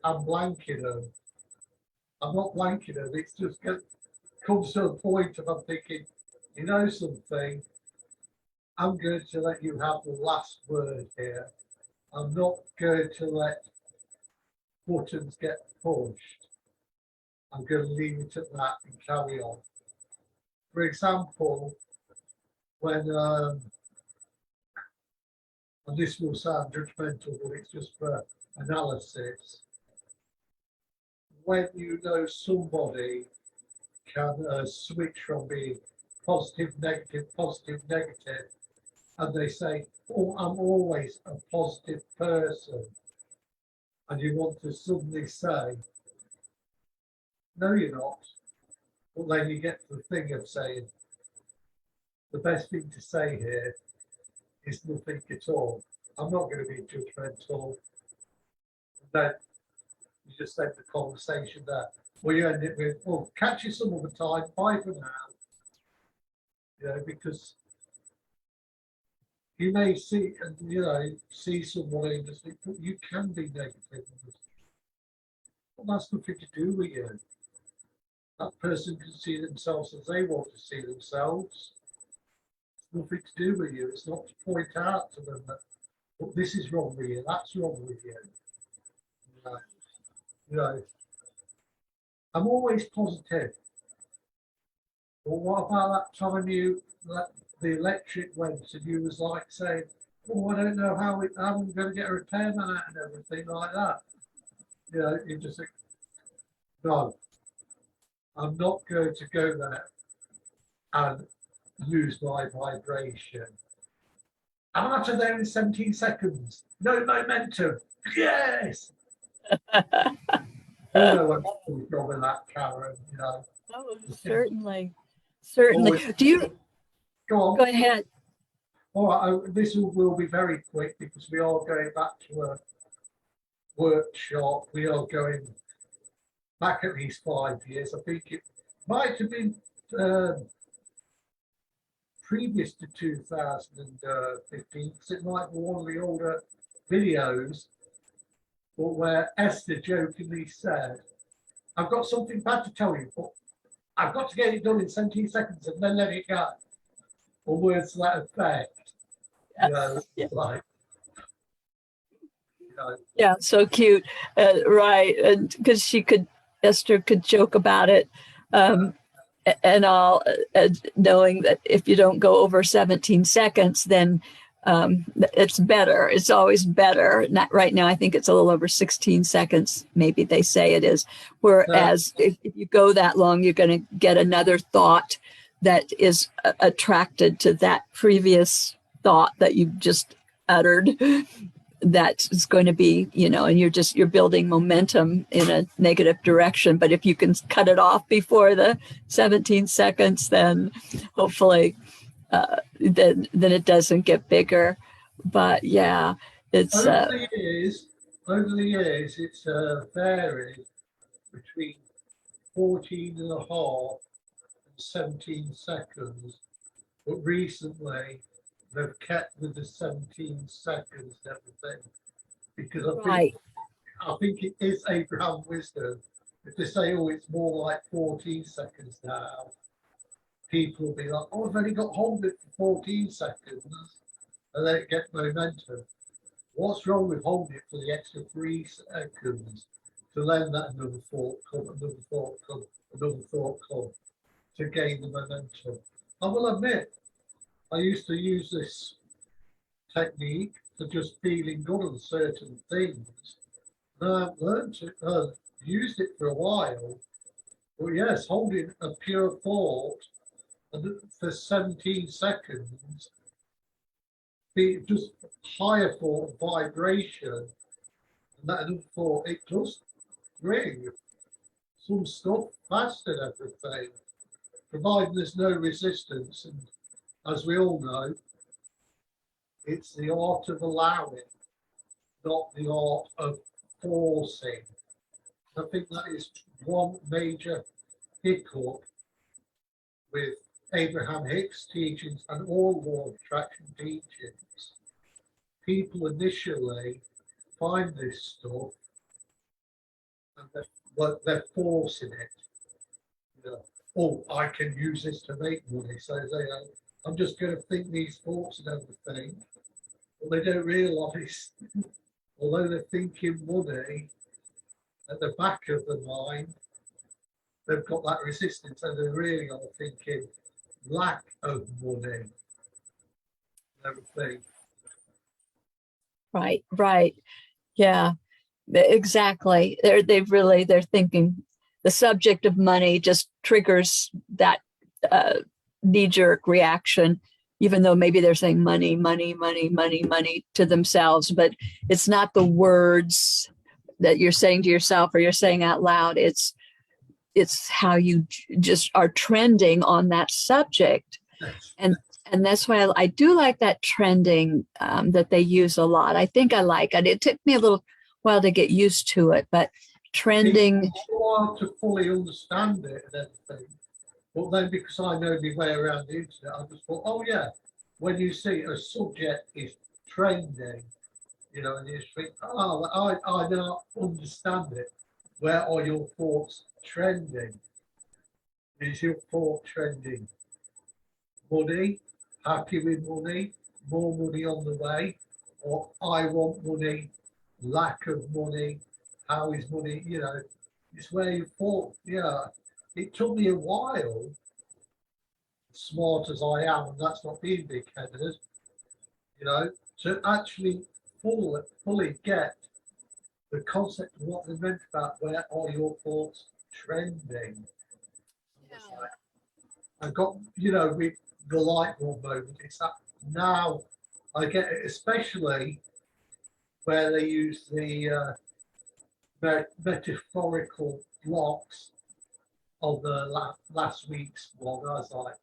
I'm blanking them. I'm not blanking them. It's just comes to a point of I'm thinking, you know something, I'm going to let you have the last word here. I'm not going to let buttons get pushed. I'm going to leave it at that and carry on. For example, when, and this will sound judgmental, but it's just for analysis. When you know somebody can switch from being positive, negative, and they say, oh, I'm always a positive person, and you want to suddenly say, no, you're not. But then you get to the thing of saying, the best thing to say here is nothing at all. I'm not going to be judgmental. Then you just end the conversation there. Well, you end it with, well, catch you some other time. Bye for now. Because you may see, see someone and just think, well, you can be negative. Well, that's nothing to do with you. That person can see themselves as they want to see themselves. It's nothing to do with you. It's not to point out to them that, well, this is wrong with you, that's wrong with you. I'm always positive. Well, what about that time the electric went and you was like saying, oh, I don't know how I'm going to get a repairman out and everything like that. You just think, no, I'm not going to go there and lose my vibration. I'm out of there in 17 seconds. No momentum. Yes. You know what I'm from with that, Karen, Oh, certainly. Certainly. Do you go go ahead? All right, this will be very quick because we are going back to a workshop. We are going back at least 5 years. I think it might have been previous to 2015, because it might be one of the older videos, but where Esther jokingly said, I've got something bad to tell you, but I've got to get it done in 17 seconds and then let it go. Or words to that effect. Yeah. Like, Yeah, so cute. Right. And because Esther could joke about it. And all, knowing that if you don't go over 17 seconds, then it's better. It's always better. Not right now, I think it's a little over 16 seconds, maybe they say it is. Whereas if you go that long, you're going to get another thought that is attracted to that previous thought that you just uttered. That is going to be, and you're building momentum in a negative direction. But if you can cut it off before the 17 seconds, then hopefully then it doesn't get bigger. But yeah, it's over the years, it's varied between 14 and a half and 17 seconds. But recently, they've kept with the 17 seconds and everything. Because I think it is Abraham wisdom. If they say, oh, it's more like 14 seconds now, people will be like, oh, I've only got hold of it for 14 seconds. And then it gets momentum. What's wrong with holding it for the extra 3 seconds to then let another thought come, another thought come, another thought come, to gain the momentum. I will admit, I used to use this technique for just feeling good on certain things. And I've learned it, used it for a while. But yes, holding a pure thought and for 17 seconds, be just higher thought vibration, and that another thought, it does bring some stuff fast and everything, providing there's no resistance. And as we all know, it's the art of allowing, not the art of forcing. I think that is one major hiccup with Abraham Hicks' teachings and all law of attraction teachings. People initially find this stuff and they're forcing it. You know, oh, I can use this to make money. So I'm just going to think these thoughts and everything. But they don't realise, although they're thinking money, at the back of the mind, they've got that resistance, and they really are thinking lack of money, everything. Right. Yeah, exactly. They're thinking the subject of money just triggers that knee-jerk reaction, even though maybe they're saying money to themselves, but it's not the words that you're saying to yourself or you're saying out loud. It's how you just are trending on that subject. And that's why I do like that trending that they use a lot. I think I like it. It took me a little while to get used to it, but trending. It's hard to fully understand it and everything. But then because I know my way around the internet, I just thought, oh yeah, when you see a subject is trending, you know, and you just think, oh, I now understand it. Where are your thoughts trending? Is your thought trending money, happy with money, more money on the way, or I want money, lack of money, how is money, you know, it's where you thought, yeah. It took me a while, smart as I am, and that's not being big-headed, you know, to actually fully get the concept of what they meant about where are your thoughts trending. Yeah. I got, you know, with the light bulb moment, it's that now I get it, especially where they use the metaphorical blocks of the last week's blog. I was like,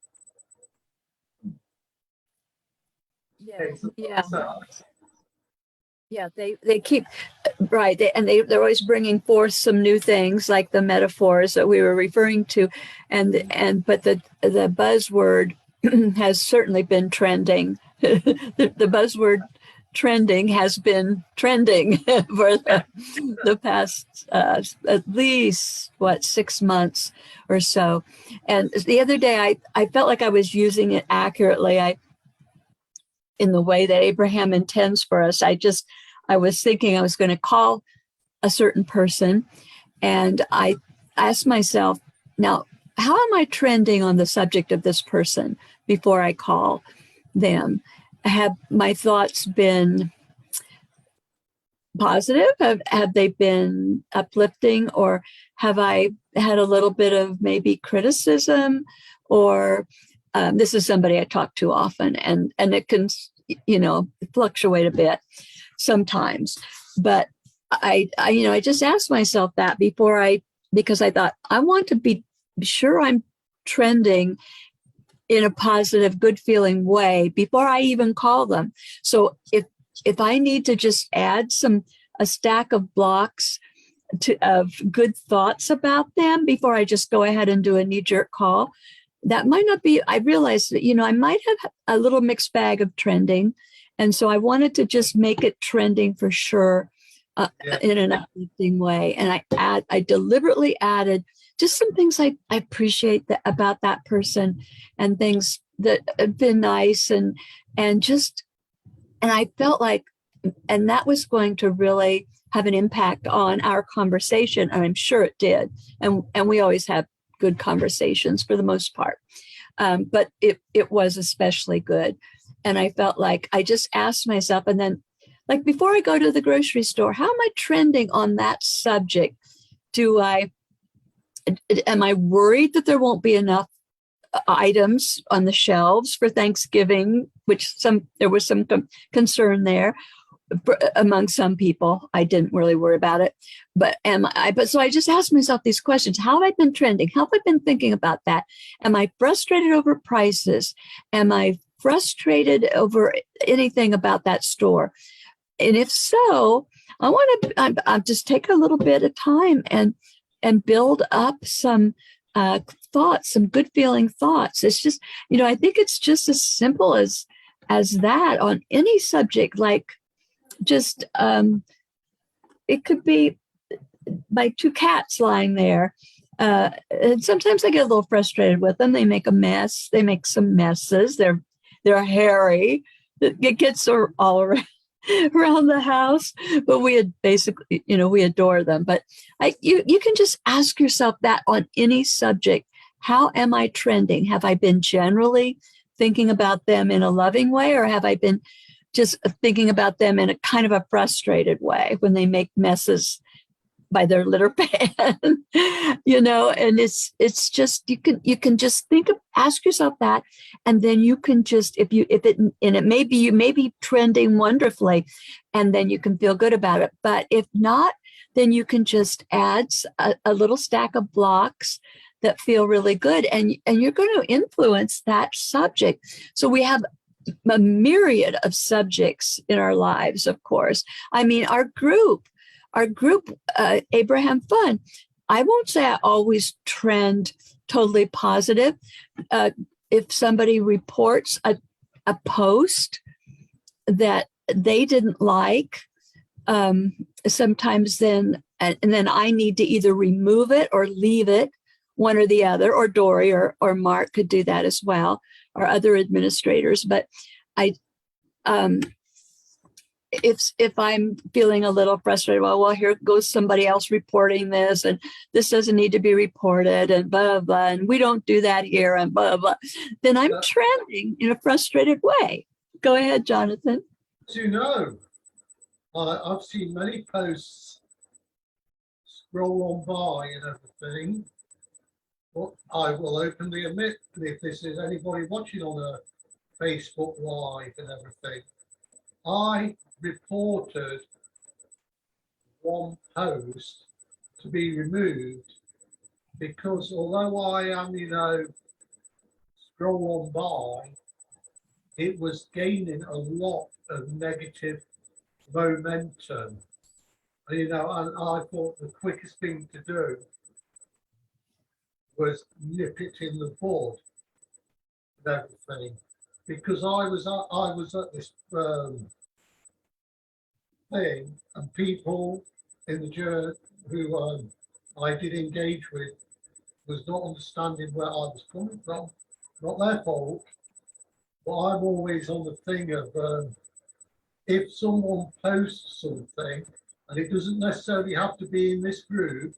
Yeah, they keep right, they're always bringing forth some new things like the metaphors that we were referring to, but the buzzword has certainly been trending. The buzzword trending has been trending for the past at least 6 months or so. And the other day I felt like I was using it accurately. In the way that Abraham intends for us. I was thinking I was going to call a certain person, and I asked myself, now, how am I trending on the subject of this person before I call them? Have my thoughts been positive? Have they been uplifting, or have I had a little bit of maybe criticism, or this is somebody I talk to often, and it can, you know, fluctuate a bit sometimes. But I just asked myself that because I thought I want to be sure I'm trending in a positive, good feeling way before I even call them. So if I need to just add a stack of blocks of good thoughts about them before I just go ahead and do a knee-jerk call, that might not be, I realized that, you know, I might have a little mixed bag of trending. And so I wanted to just make it trending for sure in an uplifting way. And I deliberately added just some things I appreciate about that person, and things that have been nice, and I felt like, and that was going to really have an impact on our conversation, and I'm sure it did. And we always have good conversations for the most part. But it was especially good. And I felt like I just asked myself, and then like before I go to the grocery store, how am I trending on that subject? Am I worried that there won't be enough items on the shelves for Thanksgiving, which there was some concern there among some people. I didn't really worry about it, but so I just asked myself these questions. How have I been trending? How have I been thinking about that? Am I frustrated over prices? Am I frustrated over anything about that store? And if so, I want to I'll just take a little bit of time and build up some thoughts, some good feeling thoughts. It's just, I think it's just as simple as that on any subject. Like just it could be my two cats lying there. And sometimes I get a little frustrated with them. They make a mess. They make some messes. They're hairy. It gets all around the house, but we had basically, we adore them. But you can just ask yourself that on any subject. How am I trending? Have I been generally thinking about them in a loving way, or have I been just thinking about them in a kind of a frustrated way when they make messes by their litter pan? And it's just, you can just ask yourself that, and then you can just, it may be, you may be trending wonderfully, and then you can feel good about it. But if not, then you can just add a little stack of blocks that feel really good, and you're going to influence that subject. So we have a myriad of subjects in our lives, of course. I mean, our group, Abraham Fun, I won't say I always trend totally positive. If somebody reports a post that they didn't like, sometimes then I need to either remove it or leave it, one or the other, or Dory or Mark could do that as well, or other administrators. But if I'm feeling a little frustrated, well, here goes somebody else reporting this, and this doesn't need to be reported, and blah, blah, blah, and we don't do that here, and blah, blah, then I'm trending in a frustrated way. Go ahead, Jonathan. I've seen many posts scroll on by and everything. But I will openly admit, if this is anybody watching on a Facebook Live and everything, I reported one post to be removed because although I am, scroll on by, it was gaining a lot of negative momentum. And I thought the quickest thing to do was nip it in the bud and everything, because I was at this thing, and people in the journey who I did engage with was not understanding where I was coming from. Not their fault, but I'm always on the thing of if someone posts something, and it doesn't necessarily have to be in this group,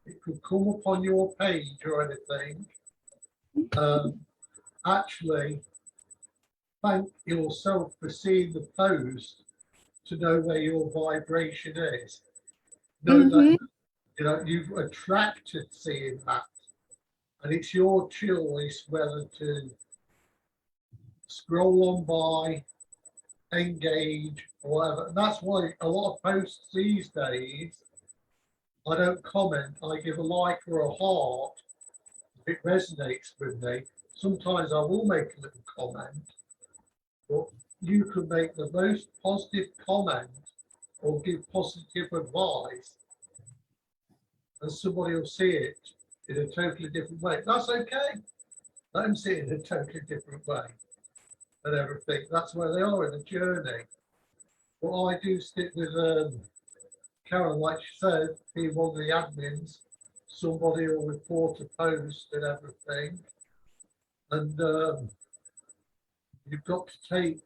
it could come up on your page or anything. Actually, thank yourself for seeing the post to know where your vibration is. Know that you've attracted seeing that, and it's your choice whether to scroll on by, engage, or whatever. And that's why a lot of posts these days, I don't comment. I give a like or a heart if it resonates with me. Sometimes I will make a little comment, but you can make the most positive comment or give positive advice, and somebody will see it in a totally different way. That's okay. Let them see it in a totally different way and everything. That's where they are in the journey. But I do stick with Karen, like she said, being one of the admins. Somebody will report a post and everything, and you've got to take,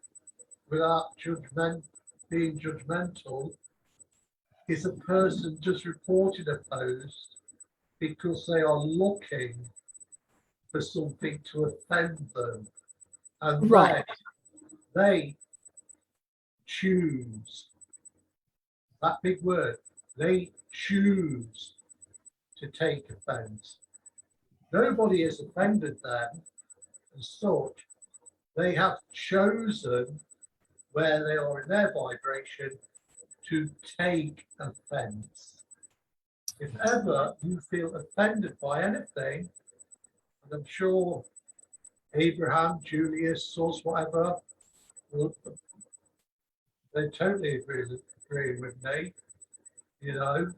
without being judgmental, is a person just reporting a post because they are looking for something to offend them, and Right. they choose, that big word, they choose to take offense. Nobody has offended them as such. They have chosen where they are in their vibration to take offense. If ever you feel offended by anything, and I'm sure Abraham, Julius, Sus, whatever, they totally agree with me. You know,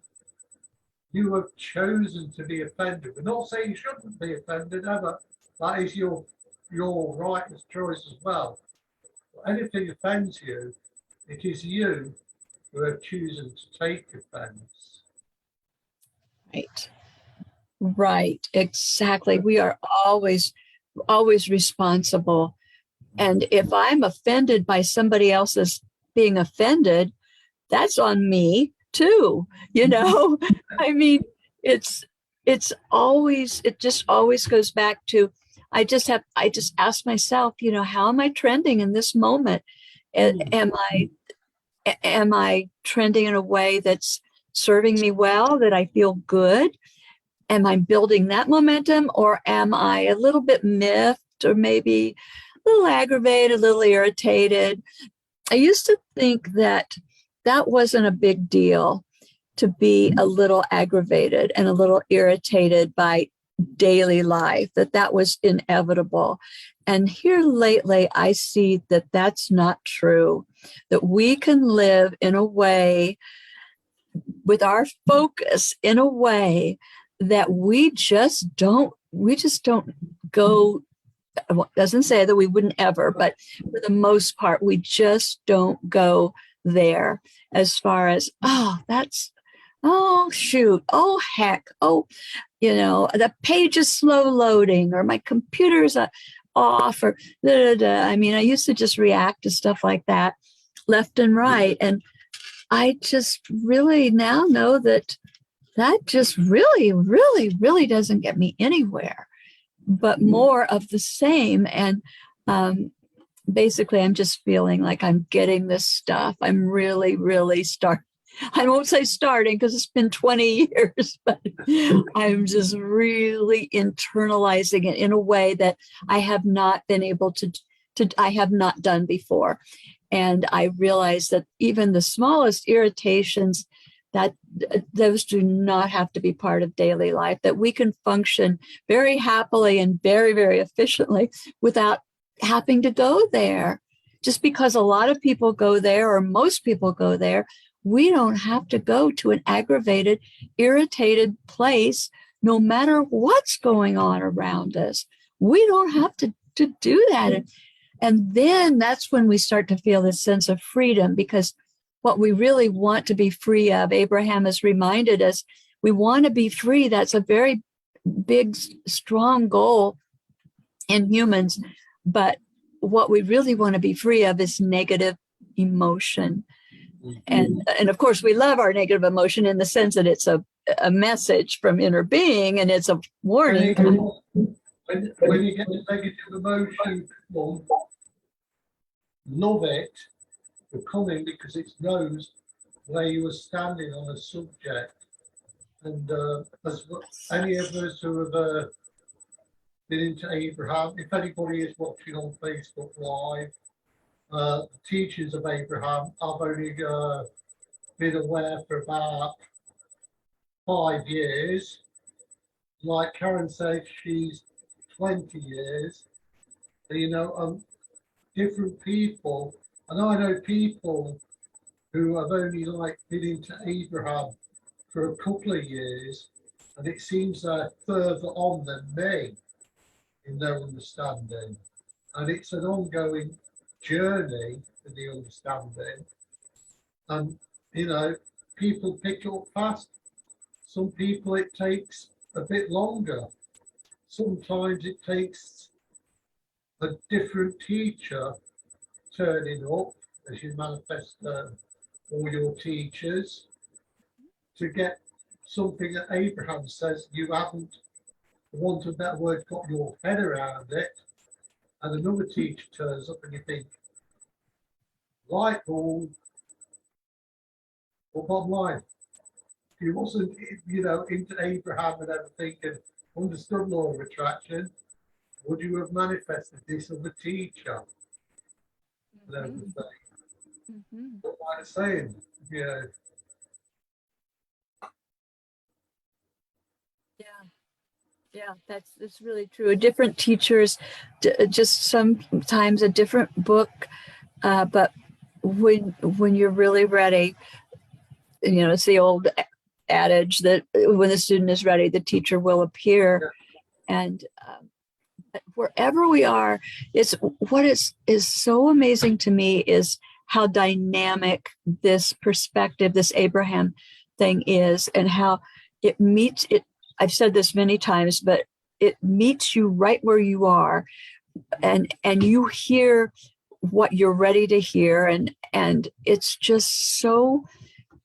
you have chosen to be offended. We're not saying you shouldn't be offended ever. That is your righteous choice as well. But anything offends you, it is you who have chosen to take offense. Right. Right. Exactly. We are always responsible. And if I'm offended by somebody else's being offended, that's on me too. I mean, it's it just always goes back to I just ask myself, how am I trending in this moment? Am I trending in a way that's serving me well, that I feel good? Am I building that momentum, or am I a little bit miffed, or maybe a little aggravated, a little irritated? I used to think that wasn't a big deal, to be a little aggravated and a little irritated by daily life, that was inevitable. And here lately, I see that that's not true, that we can live in a way with our focus in a way that we just don't go. Doesn't say that we wouldn't ever, but for the most part, we just don't go there as far as, oh, shoot, oh, heck, oh, the page is slow loading, or my computer's off, or da, da, da. I mean, I used to just react to stuff like that left and right. And I just really now know that just really, really, really doesn't get me anywhere, but more of the same. And basically, I'm just feeling like I'm getting this stuff. I'm really, really I won't say starting because it's been 20 years, but I'm just really internalizing it in a way that I have not been able to I have not done before. And I realize that even the smallest irritations, that those do not have to be part of daily life, that we can function very happily and very, very efficiently without having to go there. Just because a lot of people go there, or most people go there, we don't have to go to an aggravated, irritated place, no matter what's going on around us. We don't have to do that. And then that's when we start to feel this sense of freedom, because what we really want to be free of, Abraham has reminded us, we want to be free. That's a very big, strong goal in humans. But what we really want to be free of is negative emotion. And of course, we love our negative emotion in the sense that it's a message from inner being, and it's a warning. When you get the negative emotion, love it for coming, because it knows where you are standing on a subject. And as any of us who have been into Abraham, if anybody is watching on Facebook Live, the teachings of Abraham, I've only been aware for about 5 years. Like Karen said, she's 20 years. Different people. And I know people who have only been into Abraham for a couple of years, and it seems they're further on than me in their understanding. And it's an ongoing journey for the understanding. And, people pick it up fast. Some people it takes a bit longer. Sometimes it takes a different teacher turning up as you manifest all your teachers. to get something that Abraham says you haven't, for want of a better word, got your head around it, and another teacher turns up and you think, light bulb, or bottom line, if you wasn't, into Abraham and everything and understood law of attraction, would you have manifested this other teacher and everything? What am I saying? Yeah. Yeah, that's really true. Different teachers, just sometimes a different book, but when you're really ready, it's the old adage that when the student is ready, the teacher will appear. Yeah. And wherever we are, it's what is so amazing to me is how dynamic this perspective, this Abraham thing is, and how it meets it. I've said this many times, but it meets you right where you are, and you hear what you're ready to hear, and it's just so,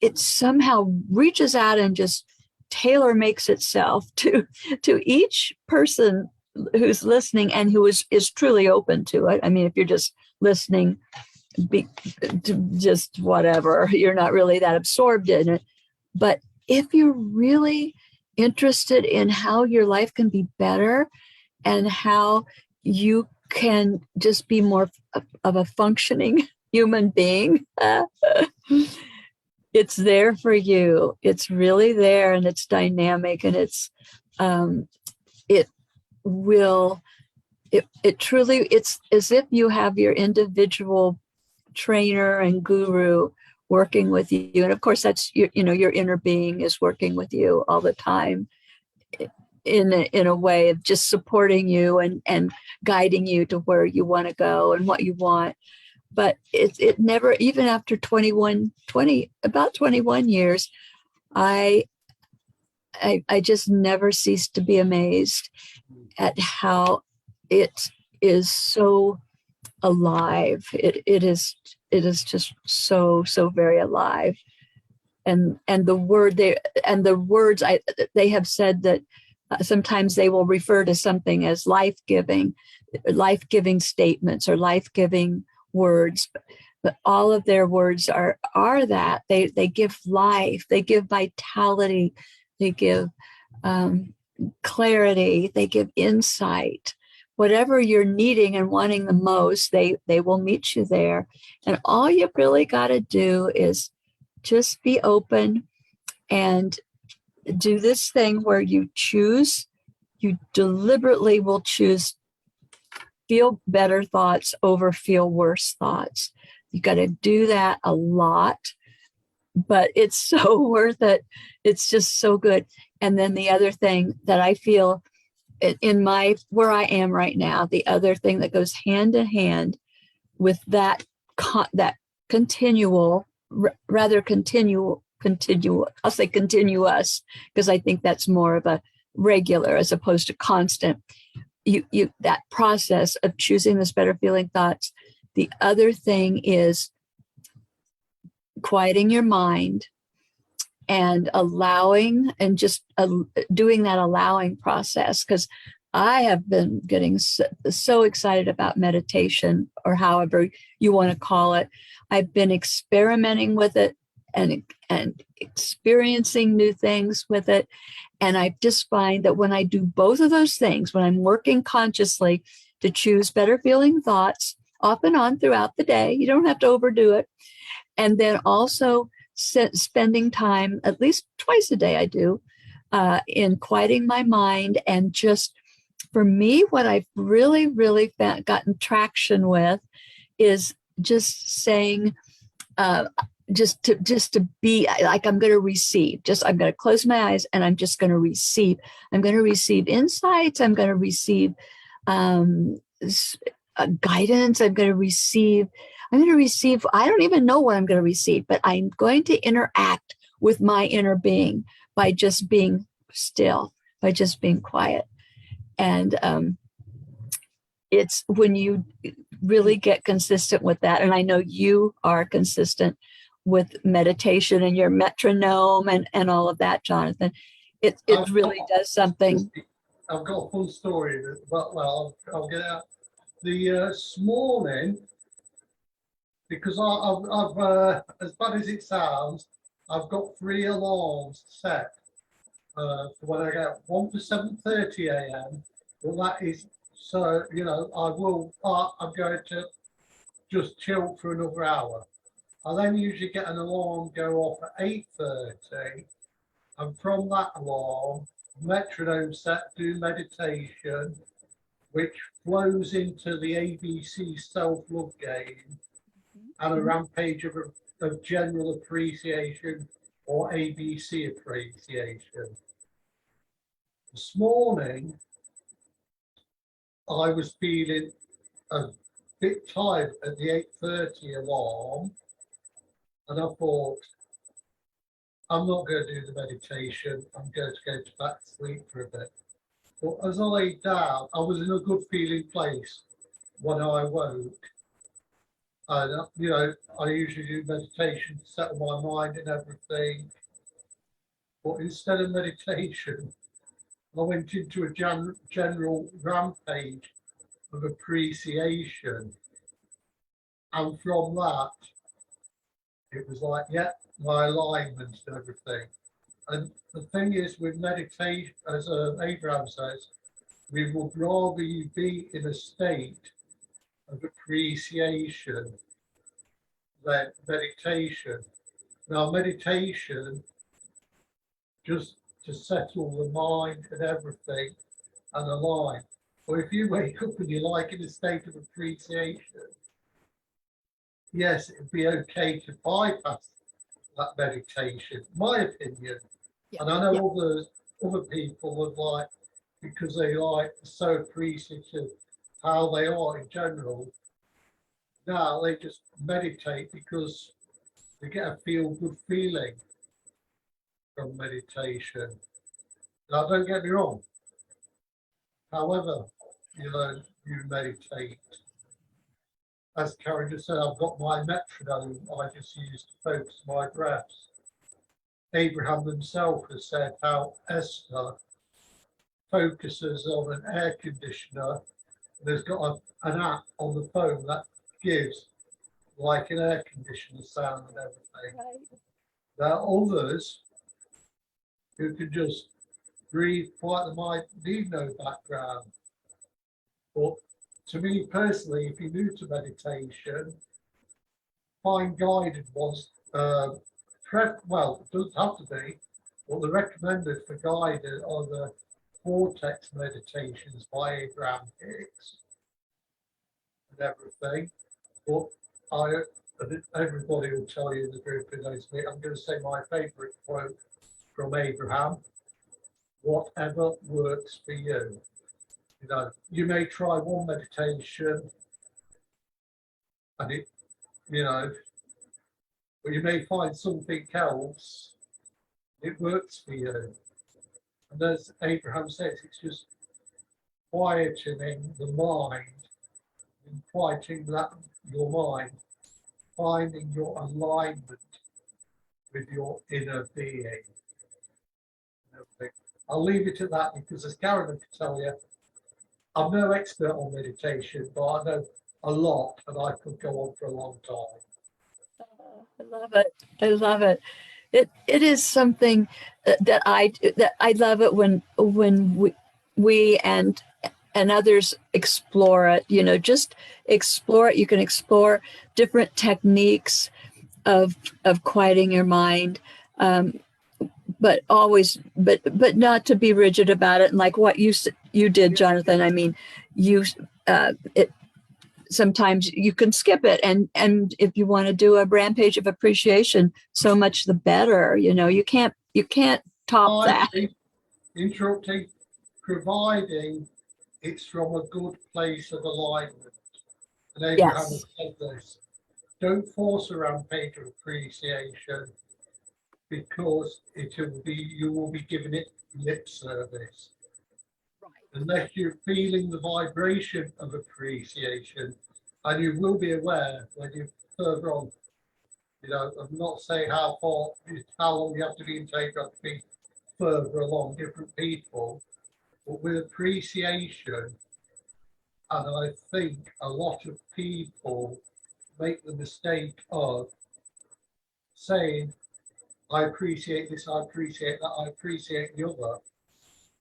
it somehow reaches out and just tailor makes itself to each person who's listening and who is truly open to it. I mean, if you're just listening, just whatever, you're not really that absorbed in it. But if you're really interested in how your life can be better and how you can just be more of a functioning human being, it's there for you. It's really there, and it's dynamic, and it's it truly, it's as if you have your individual trainer and guru working with you. And of course, that's your inner being is working with you all the time in a way of just supporting you and guiding you to where you want to go and what you want. But it never, even after about 21 years, I just never ceased to be amazed at how it is so alive. It is just so very alive. And the words they have said that sometimes they will refer to something as life-giving statements or life-giving words, but all of their words are that they give life, they give vitality, they give clarity, they give insight. Whatever you're needing and wanting the most, they will meet you there. And all you really got to do is just be open and do this thing where you deliberately will choose feel better thoughts over feel worse thoughts. You got to do that a lot, but it's so worth it. It's just so good. And then the other thing that I feel in where I am right now, the other thing that goes hand in hand with that continual, I'll say continuous, because I think that's more of a regular as opposed to constant. You that process of choosing this better feeling thoughts. The other thing is quieting your mind and allowing, and just doing that allowing process, because I have been getting so excited about meditation, or however you want to call it. I've been experimenting with it and experiencing new things with it. And I just find that when I do both of those things, when I'm working consciously to choose better feeling thoughts off and on throughout the day, you don't have to overdo it. And then also spending time, at least twice a day I do, in quieting my mind. And just for me, what I've really, really gotten traction with is just saying, just to be like, I'm going to receive, I'm going to close my eyes and I'm just going to receive. I'm going to receive insights. I'm going to receive guidance. I'm going to receive, I don't even know what I'm going to receive, but I'm going to interact with my inner being by just being still, by just being quiet. And it's when you really get consistent with that, and I know you are consistent with meditation and your metronome and all of that, Jonathan. It really does something. I've got a full story, but well, I'll get out. This morning, because I've as bad as it sounds, I've got 3 alarms set for when I get up. One for 7:30 a.m. Well, that is so, you know, I'm going to just chill for another hour. I then usually get an alarm go off at 8:30, and from that alarm, metronome set, do meditation, which flows into the ABC self-love game and a rampage of general appreciation or ABC appreciation. This morning, I was feeling a bit tired at the 8:30 alarm, and I thought, I'm not going to do the meditation, I'm going to go back to sleep for a bit. But as I laid down, I was in a good feeling place when I woke. And, you know, I usually do meditation to settle my mind and everything. But instead of meditation, I went into a general rampage of appreciation. And from that, it was like, yeah, my alignment and everything. And the thing is with meditation, as Abraham says, we would rather you be in a state of appreciation than meditation. Now, meditation, just to settle the mind and everything and align. Or if you wake up and you're like in a state of appreciation, yes, it'd be okay to bypass that meditation, my opinion. Yeah. And I know other people would like, because they like so appreciative how they are in general. Now they just meditate because they get a feel-good feeling from meditation. Now, don't get me wrong. However, you know, you meditate. As Karen just said, I've got my metronome I just use to focus my breaths. Abraham himself has said how Esther focuses on an air conditioner. There's got an app on the phone that gives like an air conditioner sound and everything. Right. There are others who can just breathe quiet and might need no background. But to me personally, if you're new to meditation, find guided ones. Well, it doesn't have to be, but the recommended for guided are the vortex meditations by Abraham Hicks and everything. But everybody will tell you in the group who knows me, I'm going to say my favourite quote from Abraham: whatever works for you. You know, you may try one meditation and it, you know, but you may find something else, it works for you. And as Abraham says, it's just quietening the mind, and quieting your mind, finding your alignment with your inner being. I'll leave it at that because, as Karen can tell you, I'm no expert on meditation, but I know a lot and I could go on for a long time. I love it. I love it. It is something that I love it when we and others explore it. You know, just explore it. You can explore different techniques of quieting your mind, but always, but not to be rigid about it. And like what you did, Jonathan. I mean, it. Sometimes you can skip it, and if you want to do a rampage of appreciation, so much the better. You know, you can't top that. Interrupting, providing it's from a good place of alignment. And Abraham has said this: don't force a rampage of appreciation because you will be giving it lip service. Unless you're feeling the vibration of appreciation, and you will be aware when you're further on You know, I'm not saying how long you have to be in take to be further along different people, but with appreciation, and I think a lot of people make the mistake of saying, I appreciate this, I appreciate that, I appreciate the other,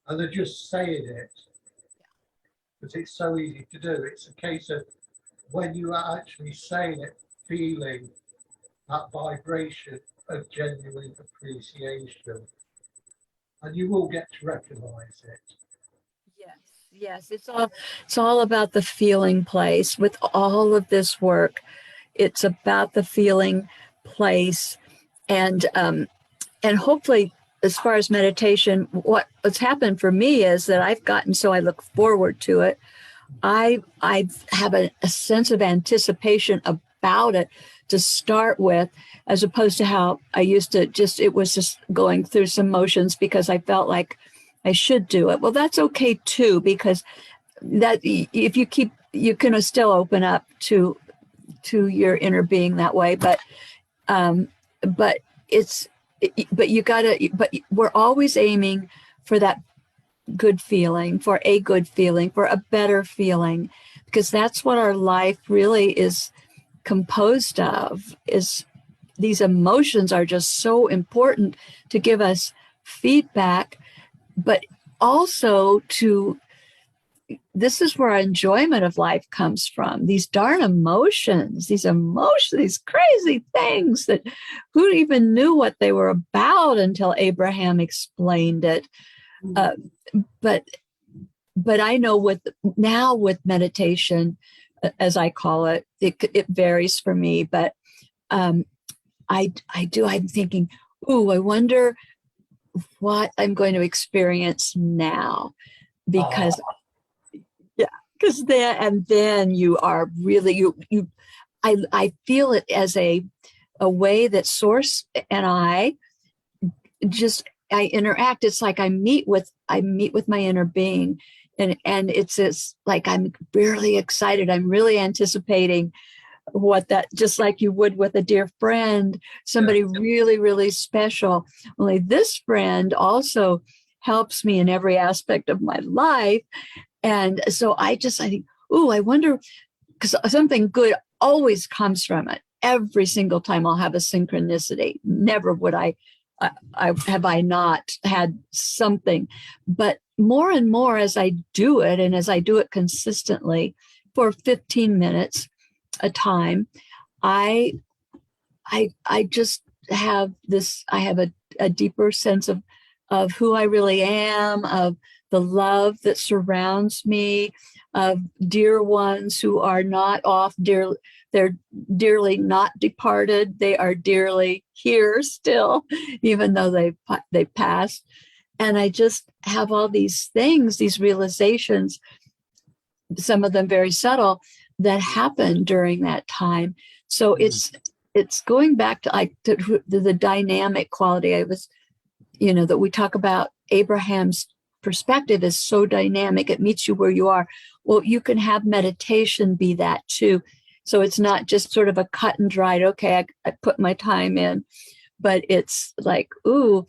and they're just saying it because it's so easy to do. It's a case of when you are actually saying it, feeling that vibration of genuine appreciation, and you will get to recognize it. Yes, yes, it's all about the feeling place. With all of this work, it's about the feeling place, and hopefully, as far as meditation, what's happened for me is that I've gotten so I look forward to it. I have a sense of anticipation about it to start with, as opposed to how I used to it was just going through some motions because I felt like I should do it. Well, that's okay too, because that if you keep, you can still open up to your inner being that way, um, but it's, but you gotta, but we're always aiming for that good feeling, for a good feeling, for a better feeling, because that's what our life really is composed of. Is these emotions are just so important to give us feedback, but also to, this is where our enjoyment of life comes from. These darn emotions, these crazy things that who even knew what they were about until Abraham explained it. Uh, but I know with meditation, as I call it, it varies for me. But I'm thinking, ooh, I wonder what I'm going to experience now, because then you are really I feel it as a way that Source and I interact. It's like I meet with my inner being, and it's like I'm really excited. I'm really anticipating what that, just like you would with a dear friend, somebody really, really special. Only this friend also helps me in every aspect of my life. And so I think, ooh, I wonder, because something good always comes from it. Every single time I'll have a synchronicity. Never would I have I not had something. But more and more as I do it, and as I do it consistently for 15 minutes a time, I just have this, I have a deeper sense of who I really am, of the love that surrounds me, of dear ones who are not off, they're dearly not departed. They are dearly here still, even though they've passed. And I just have all these things, these realizations, some of them very subtle, that happen during that time. So it's going back to the dynamic quality. I was, that we talk about. Abraham's perspective is so dynamic. It meets you where you are. Well, you can have meditation be that too. So it's not just sort of a cut and dried, okay, I put my time in, but it's like, ooh,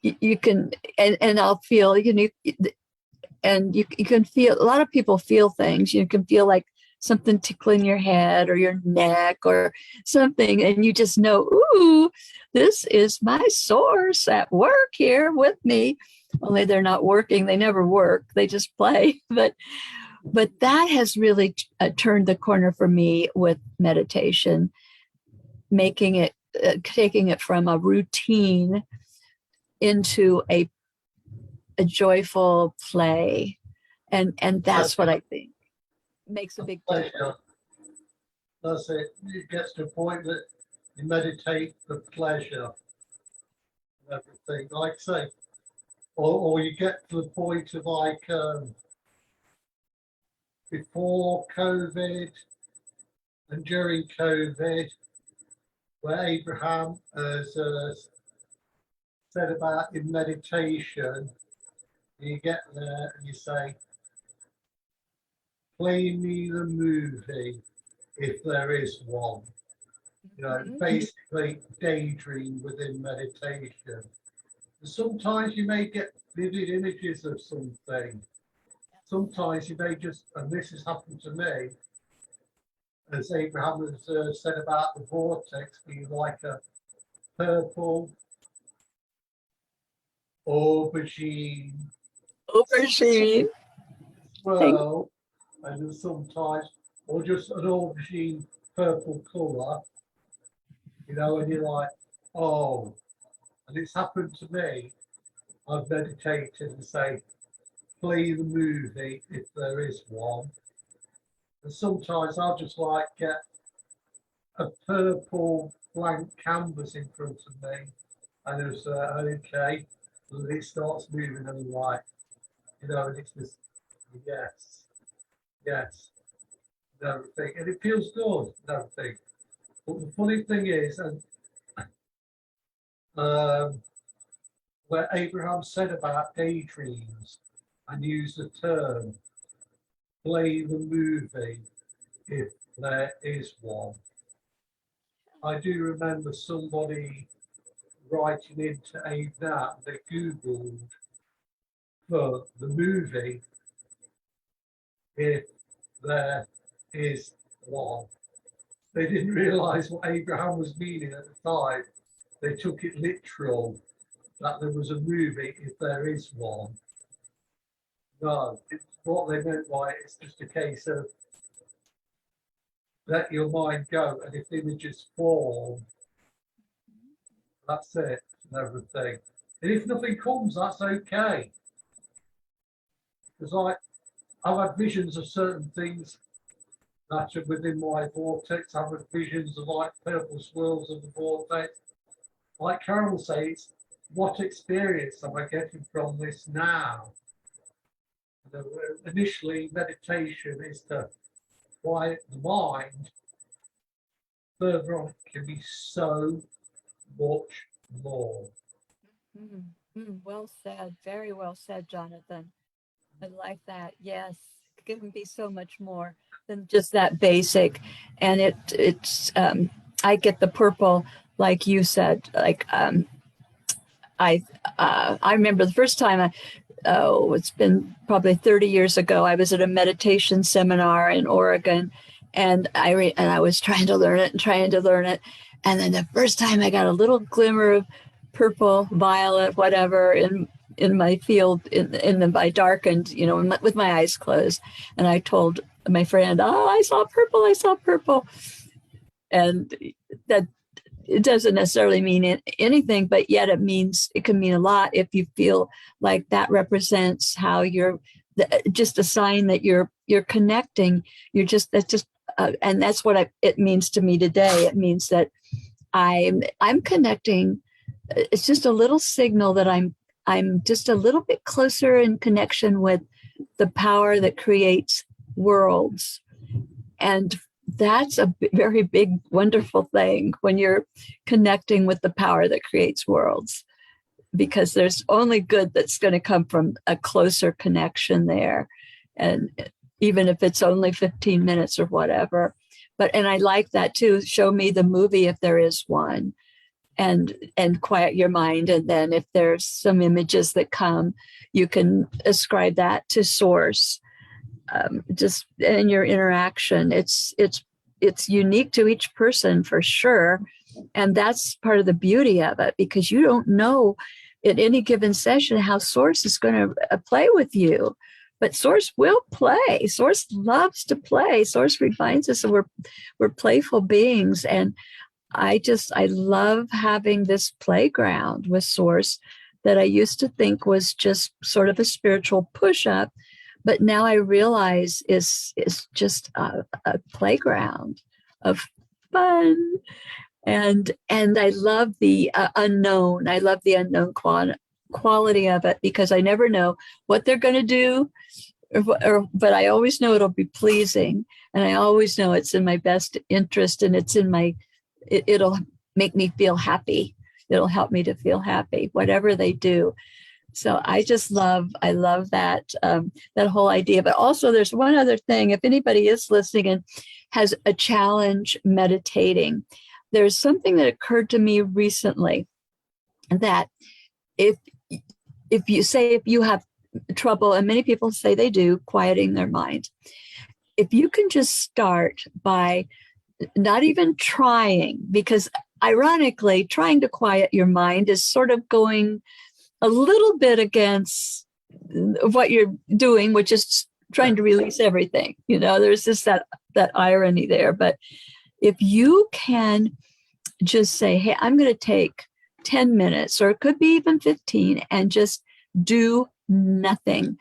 you can, and I'll feel, and you can feel, a lot of people feel things. You can feel like something tickling your head or your neck or something, and you just know, ooh, this is my source at work here with me. Only they're not working. They never work. They just play. But that has really turned the corner for me with meditation, making it, taking it from a routine into a joyful play. And that's what I think makes a big difference. That's it. It gets to a point that you meditate for pleasure and everything. Like say, or you get to the point of like before COVID and during COVID, where Abraham has said about in meditation, you get there and you say, play me the movie if there is one. You know, basically daydream within meditation. And sometimes you may get vivid images of something. Sometimes you may just, and this has happened to me, as Abraham has said about the vortex being like a purple aubergine Aubergine. swirl, and then sometimes, or just an aubergine purple colour, you know, and you're like, oh, and it's happened to me. I've meditated and say, play the movie if there is one. And sometimes I'll just like get a purple blank canvas in front of me, and it's okay, and it starts moving and like, you know, and it's just yes, yes, and everything, and it feels good and everything. But the funny thing is, and where Abraham said about daydreams and used the term play the movie if there is one. I do remember somebody writing into Abe that they Googled for the movie if there is one. They didn't realise what Abraham was meaning at the time. They took it literal that there was a movie if there is one. No, it's what they meant by it. It's just a case of let your mind go, and if images form, that's it and everything. And if nothing comes, that's okay. Because I've had visions of certain things that are within my vortex. I've had visions of like purple swirls of the vortex. Like Carol says, what experience am I getting from this now? Initially, meditation is to quiet the mind. Further on, it can be so much more. Well said. Very well said, Jonathan. I like that. Yes, it can be so much more than just that basic. And I get the purple, like you said. Like I remember the first time it's been probably 30 years ago. I was at a meditation seminar in Oregon, and I was trying to learn it. And then the first time I got a little glimmer of purple, violet, whatever in my field I darkened, with my eyes closed, and I told my friend, "Oh, I saw purple," and that it doesn't necessarily mean anything, but yet it can mean a lot if you feel like that represents how you're just a sign that you're connecting. And that's what it means to me today. It means that I'm connecting. It's just a little signal that I'm just a little bit closer in connection with the power that creates worlds. And that's a very big, wonderful thing when you're connecting with the power that creates worlds, because there's only good that's going to come from a closer connection there. And even if it's only 15 minutes or whatever. And I like that too. Show me the movie if there is one, and quiet your mind. And then if there's some images that come, you can ascribe that to source. Just in your interaction, it's unique to each person for sure, and that's part of the beauty of it, because you don't know in any given session how source is going to play with you, but source will play. Source loves to play. Source reminds us that we're playful beings, and I love having this playground with source that I used to think was just sort of a spiritual push-up, but now I realize is just a playground of fun, and I love the unknown. I love the unknown quality of it, because I never know what they're going to do, but I always know it'll be pleasing, and I always know it's in my best interest, and it'll make me feel happy. It'll help me to feel happy, whatever they do. So I love that whole idea. But also there's one other thing. If anybody is listening and has a challenge meditating, there's something that occurred to me recently that if you have trouble, and many people say they do, quieting their mind, if you can just start by not even trying, because ironically, trying to quiet your mind is sort of going a little bit against what you're doing, which is trying to release everything. There's just that irony there. But if you can just say, hey, I'm going to take 10 minutes, or it could be even 15, and just do nothing,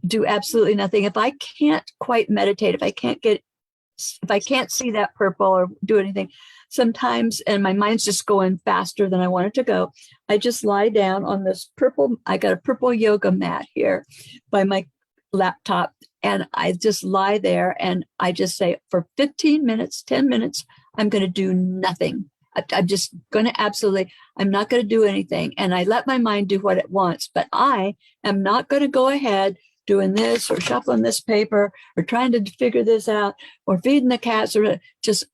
do absolutely nothing. If I can't quite meditate, if I can't see that purple or do anything, sometimes, and my mind's just going faster than I want it to go, I just lie down on this purple, I got a purple yoga mat here by my laptop, and I just lie there and I just say, for 15 minutes, 10 minutes, I'm going to do nothing. I'm just going to I'm not going to do anything. And I let my mind do what it wants, but I am not going to go ahead doing this or shuffling this paper or trying to figure this out or feeding the cats, or just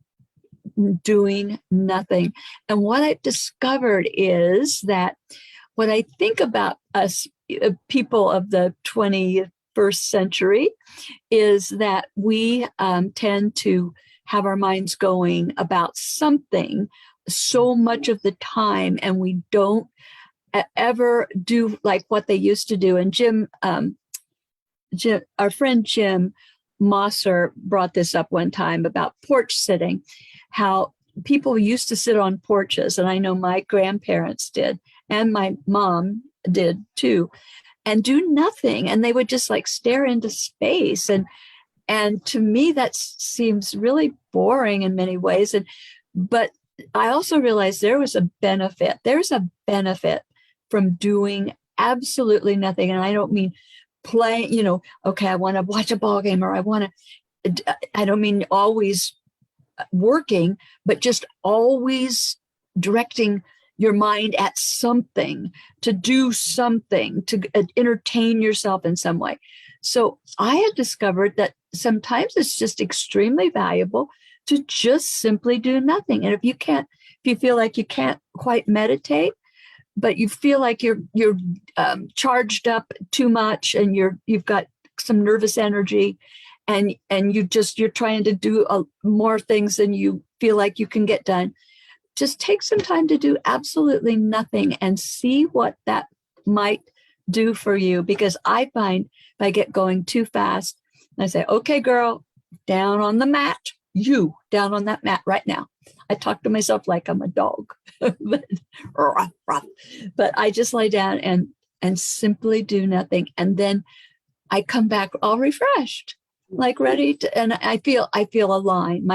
doing nothing. And what I've discovered is that when I think about us people of the 21st century, is that we tend to have our minds going about something so much of the time, and we don't ever do like what they used to do. And Jim, our friend Jim Mosser brought this up one time about porch sitting, how people used to sit on porches, and I know my grandparents did, and my mom did too, and do nothing, and they would just like stare into space. And to me, that seems really boring in many ways. But I also realized there was a benefit. There's a benefit from doing absolutely nothing. And I don't mean playing, okay, I want to watch a ball game, or I don't mean always working, but just always directing your mind at something, to do something, to entertain yourself in some way. So I had discovered that sometimes it's just extremely valuable to just simply do nothing. And if you feel like you can't quite meditate, but you feel like you're charged up too much, and you've got some nervous energy, and you're trying to do more things than you feel like you can get done, just take some time to do absolutely nothing and see what that might do for you. Because I find if I get going too fast, I say, okay, girl, down on the mat, you down on that mat right now. I talk to myself like I'm a dog, but I just lie down and simply do nothing. And then I come back all refreshed, like ready to, and I feel aligned,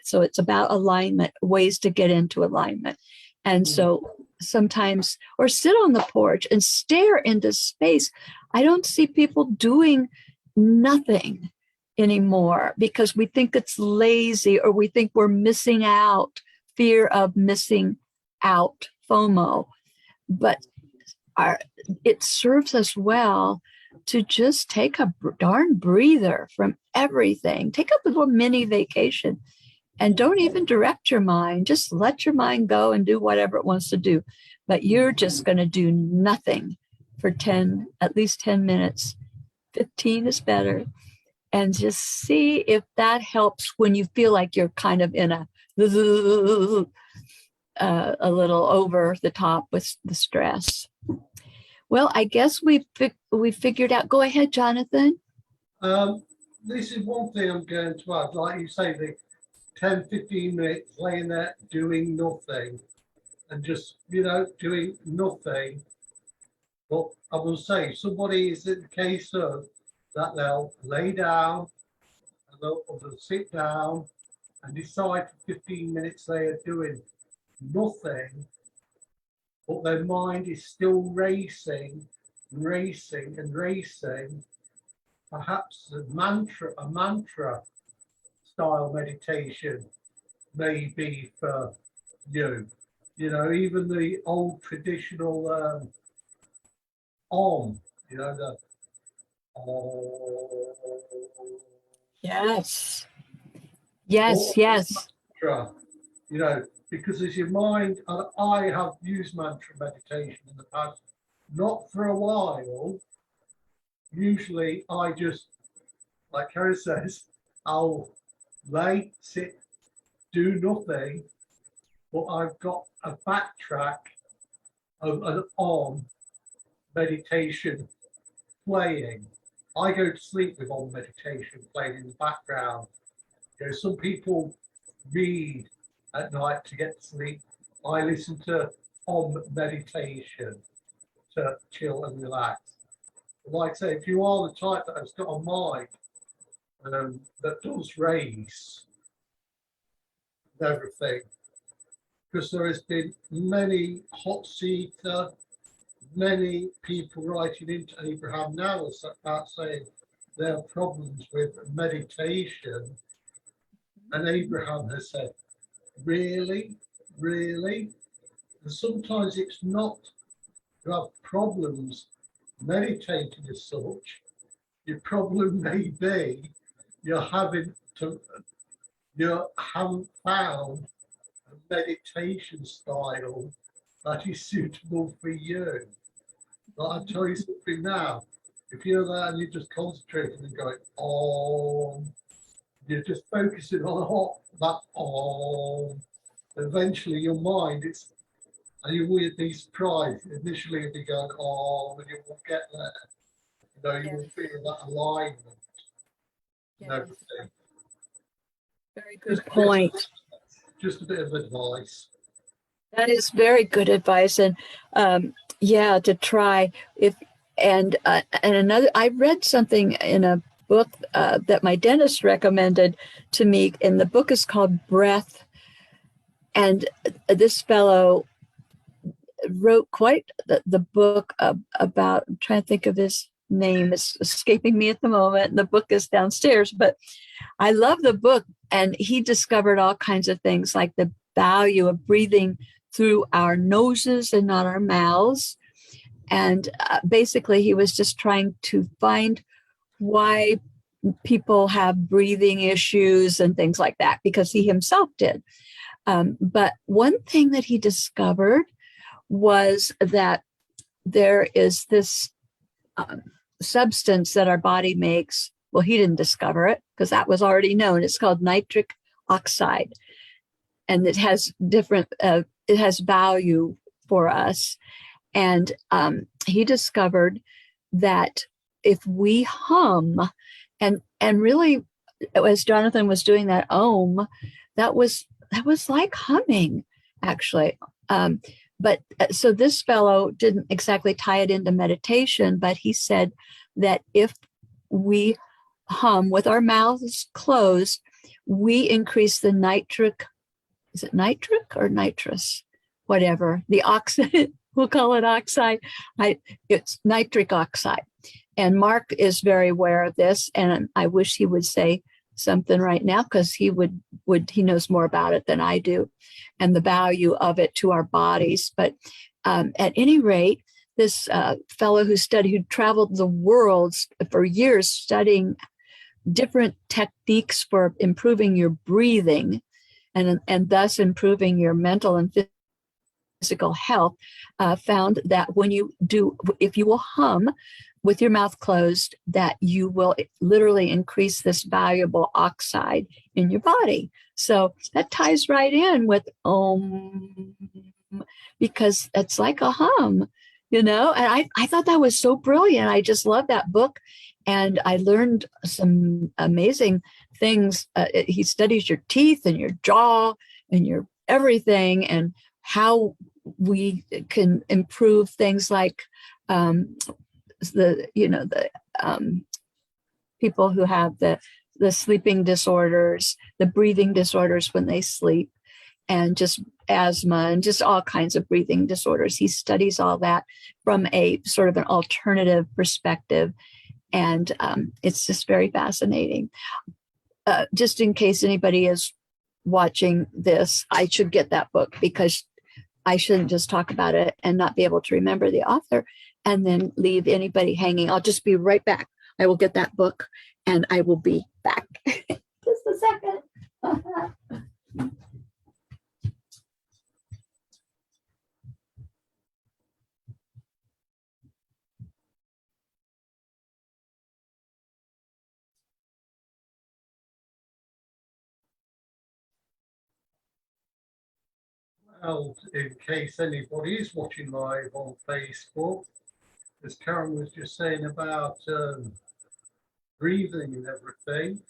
so it's about alignment, ways to get into alignment. And so sometimes, or sit on the porch and stare into space. I don't see people doing nothing anymore because we think it's lazy, or we think we're missing out, fear of missing out, FOMO. But it serves us well to just take a darn breather from everything. Take a little mini vacation, and don't even direct your mind. Just let your mind go and do whatever it wants to do. But you're just going to do nothing for at least 10 minutes. 15 is better. And just see if that helps when you feel like you're kind of in a little over the top with the stress. Well, I guess we figured out. Go ahead, Jonathan. This is one thing I'm going to add. Like you say, the 10, 15 minutes laying there doing nothing, and just, doing nothing. But I will say, somebody is in the case of that they'll lay down, and they'll sit down and decide for 15 minutes they are doing nothing, but their mind is still racing. Perhaps a mantra style meditation may be for you. Even the old traditional Om, the Yes. Yes. mantra, because as your mind, and I have used mantra meditation in the past, not for a while. Usually I just, like Kerry says, I'll lay, sit, do nothing, but I've got a backtrack of an on meditation playing. I go to sleep with on meditation playing in the background. You know, some people read at night to get to sleep. I listen to on meditation to chill and relax. Like I say, if you are the type that has got a mind that does race and everything, because there has been many hot seater, many people writing into Abraham now about saying there are problems with meditation, and Abraham has said, really, really? And sometimes it's not you have problems meditating as such. Your problem may be you haven't found a meditation style that is suitable for you. But I'll tell you something now. If you're there and you're just concentrating and going, oh, you're just focusing on that, oh, eventually your mind, and you will be surprised. Initially, you'll be going, oh, but you will get there. You know, you will feel that alignment and everything. Very good point. Just a bit of advice. That is very good advice, and yeah, to try and another. I read something in a book that my dentist recommended to me, and the book is called Breath. And this fellow wrote quite the book about. I'm trying to think of his name. It's escaping me at the moment. The book is downstairs, but I love the book. And he discovered all kinds of things like the value of breathing through our noses and not our mouths. And basically, he was just trying to find why people have breathing issues and things like that, because he himself did. But one thing that he discovered was that there is this substance that our body makes. Well, he didn't discover it because that was already known. It's called nitric oxide. And it has it has value for us. And he discovered that if we hum, and really, as Jonathan was doing that that was like humming, actually. But so this fellow didn't exactly tie it into meditation, but he said that if we hum with our mouths closed, we increase the nitric. Is it nitric or nitrous? Whatever. The oxide, we'll call it oxide. It's nitric oxide. And Mark is very aware of this. And I wish he would say something right now, because he he knows more about it than I do, and the value of it to our bodies. But at any rate, this fellow who traveled the world for years studying different techniques for improving your breathing and thus improving your mental and physical health, found that if you will hum with your mouth closed, that you will literally increase this valuable oxide in your body. So that ties right in with because it's like a hum, and I thought that was so brilliant. I just love that book. And I learned some amazing things. He studies your teeth and your jaw and your everything, and how we can improve things like the people who have the sleeping disorders, the breathing disorders when they sleep, and just asthma and just all kinds of breathing disorders. He studies all that from a sort of an alternative perspective. And it's just very fascinating. Just in case anybody is watching this, I should get that book, because I shouldn't just talk about it and not be able to remember the author and then leave anybody hanging. I'll just be right back. I will get that book and I will be back. Just a second. well, in case anybody is watching live on Facebook, as Karen was just saying about breathing and everything,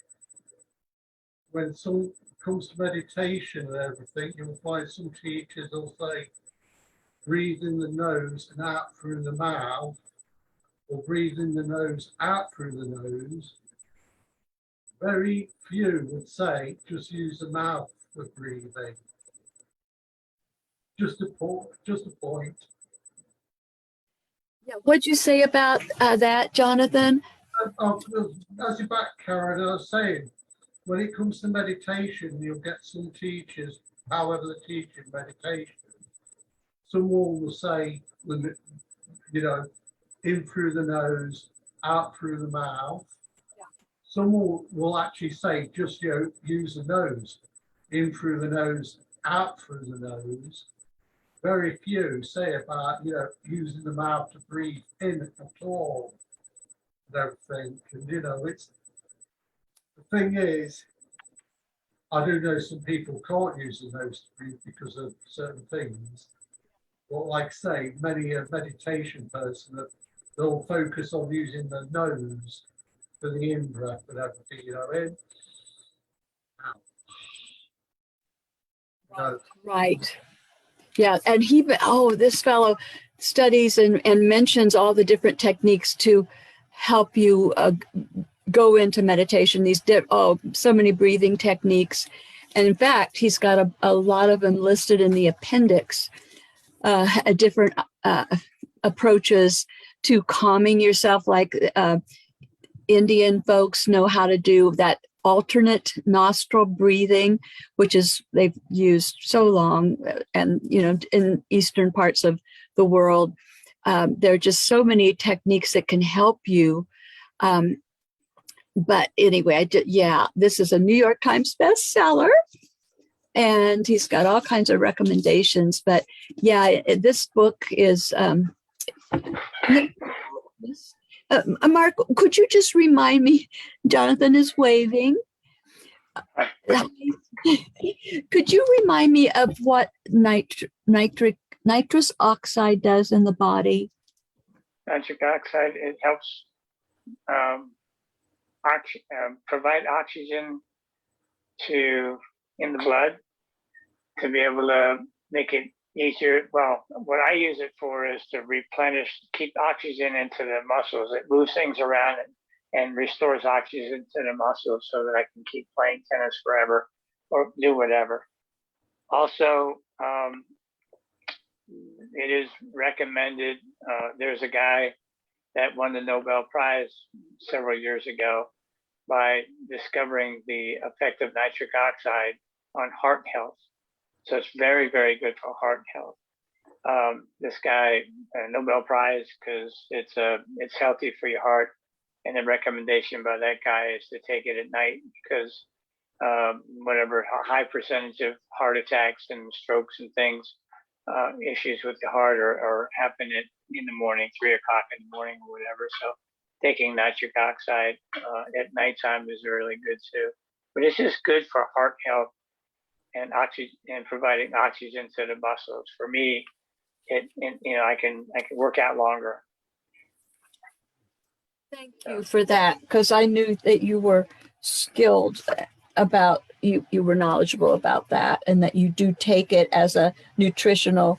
when some comes to meditation and everything, you'll find some teachers will say, breathe in the nose and out through the mouth, or breathe in the nose, out through the nose. Very few would say, just use the mouth for breathing. Just a point. Yeah. What'd you say about that, Jonathan? As you're back, Karen, I was saying, when it comes to meditation, you'll get some teachers, however they teach in meditation, someone will say, you know, in through the nose, out through the mouth. Yeah. Someone will actually say, just, use the nose, in through the nose, out through the nose. Very few say about, using the mouth to breathe in at all. And everything. And, it's, the thing is, I do know some people can't use the nose to breathe because of certain things. But like I say, many a meditation person, they'll focus on using the nose for the in-breath and everything, in. Out. Right. Yeah. And this fellow studies and mentions all the different techniques to help you go into meditation. So many breathing techniques. And in fact, he's got a lot of them listed in the appendix, different approaches to calming yourself, like Indian folks know how to do that alternate nostril breathing, which is they've used so long, and in eastern parts of the world, there are just so many techniques that can help you. But anyway, this is a New York Times bestseller, and he's got all kinds of recommendations. But this book is. Mark, could you just remind me? Jonathan is waving. Could you remind me of what nitrous oxide does in the body? Nitric oxide, it helps provide oxygen in the blood to be able to make it easier. Well, what I use it for is to keep oxygen into the muscles. It moves things around and restores oxygen to the muscles so that I can keep playing tennis forever or do whatever. Also, it is recommended. There's a guy that won the Nobel Prize several years ago by discovering the effect of nitric oxide on heart health. So it's very, very good for heart health. This guy, Nobel Prize, because it's healthy for your heart. And the recommendation by that guy is to take it at night because whatever high percentage of heart attacks and strokes and things, issues with the heart are happen in the morning, 3 o'clock in the morning or whatever. So taking nitric oxide at nighttime is really good too. But it's just good for heart health and oxygen and providing oxygen to the muscles. For me, I can work out longer. Thank you for that, because I knew that you were skilled about you were knowledgeable about that, and that you do take it as a nutritional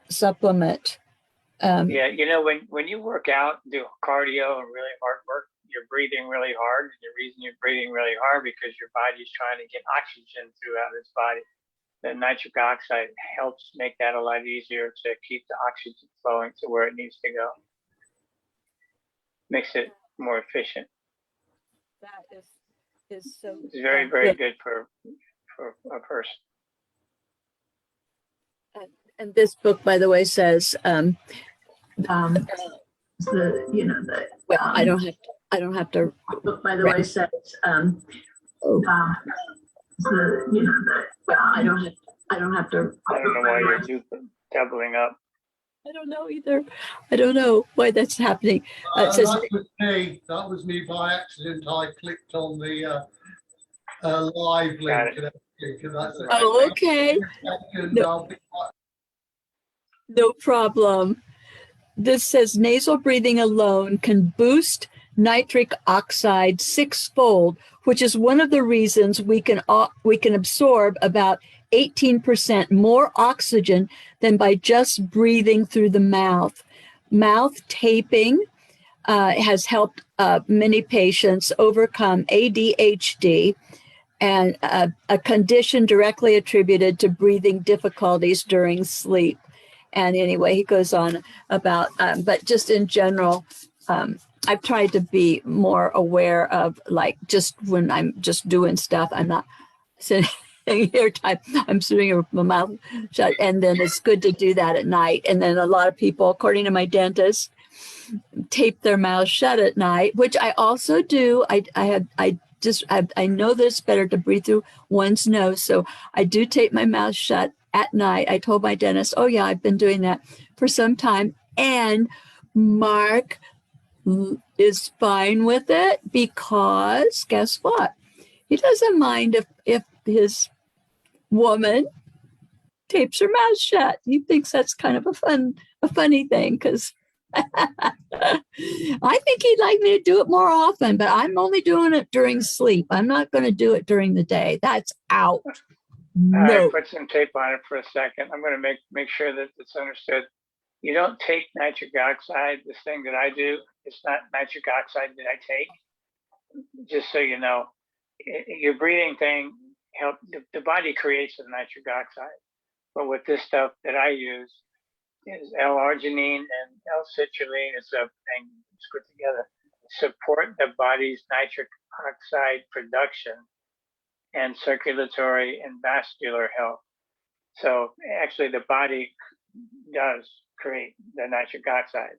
supplement. When you work out, do cardio and really hard work, you're breathing really hard. And the reason you're breathing really hard because your body's trying to get oxygen throughout its body. The nitric oxide helps make that a lot easier to keep the oxygen flowing to where it needs to go. Makes it more efficient. That is so. It's very, very good for a person. And this book, by the way, says I don't have to. Book, by the way, says I don't have to. I don't know why you're doubling up. I don't know either. I don't know why that's happening. That was me by accident. I clicked on the live link. because that's Oh, okay. second, No. I'll be like, No problem. This says nasal breathing alone can boost nitric oxide sixfold, which is one of the reasons we can absorb about 18% more oxygen than by just breathing through the mouth. Mouth taping has helped many patients overcome ADHD, and a condition directly attributed to breathing difficulties during sleep. And anyway, he goes on about, but just in general, I've tried to be more aware of, like, just when I'm just doing stuff, I'm not sitting here, I'm sitting here with my mouth shut. And then it's good to do that at night. And then a lot of people, according to my dentist, tape their mouths shut at night, which I also do. I know that it's better to breathe through one's nose. So I do tape my mouth shut at night. I told my dentist, oh yeah, I've been doing that for some time. And Mark is fine with it because guess what? He doesn't mind if his woman tapes her mouth shut. He thinks that's kind of a funny thing because I think he'd like me to do it more often, but I'm only doing it during sleep. I'm not going to do it during the day. That's out. No. I put some tape on it for a second. I'm going to make sure that it's understood. You don't take nitric oxide. This thing that I do, it's not nitric oxide that I take. Just so you know, your breathing thing the body creates the nitric oxide. But with this stuff that I use is L-arginine and L-citrulline. It's a thing that's put together support the body's nitric oxide production and circulatory and vascular health. So actually the body does create the nitric oxide.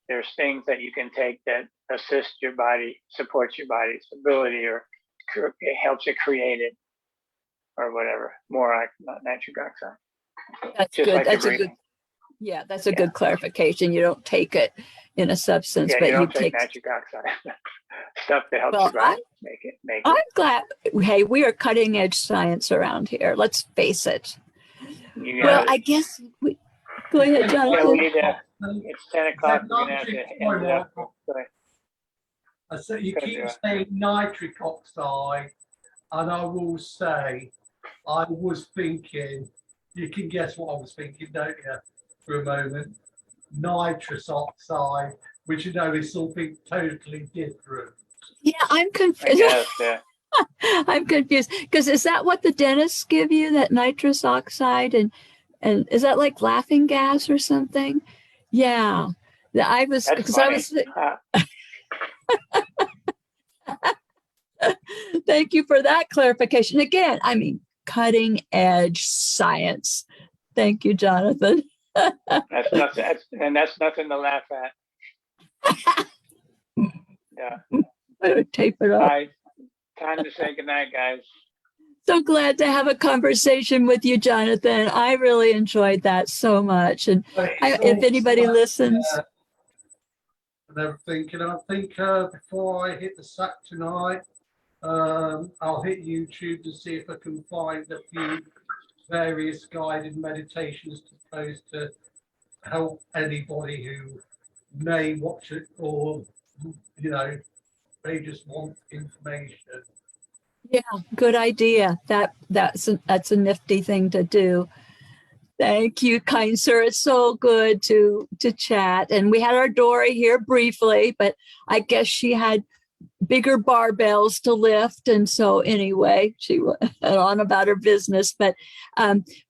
There's things that you can take that assist your body, supports your body's ability, or it helps it create it, or whatever, more nitric oxide. That's Just good. like That's a good. Yeah, that's a good clarification. You don't take it in a substance, but you don't take nitric oxide. Stuff that helps Well, your body make it. I'm glad. Hey, we are cutting edge science around here. Let's face it. Well, I guess we. Go ahead, Jonathan. It's 10 o'clock. We're gonna have to end it up. Go ahead. So you keep saying nitric oxide, and I will say, I was thinking, you can guess what I was thinking, don't you, for a moment? Nitrous oxide, which you know is something totally different. Yeah, I'm confused. Yes, yeah. I'm confused because is that what the dentists give you, that nitrous oxide, and is that like laughing gas or something? Yeah, I was because I was. Thank you for that clarification. Again, I mean, cutting edge science. Thank you, Jonathan. That's nothing to laugh at. Yeah. Tape it up. All right. Time to say goodnight, guys. So glad to have a conversation with you, Jonathan. I really enjoyed that so much. And if anybody listens. And everything, and I think before I hit the sack tonight, I'll hit YouTube to see if I can find a few various guided meditations supposed to help anybody who may watch it, or they just want information. Yeah, good idea. That's a nifty thing to do. Thank you, kind sir. It's so good to chat. And we had our Dory here briefly, but I guess she had bigger barbells to lift, and so anyway, she went on about her business. But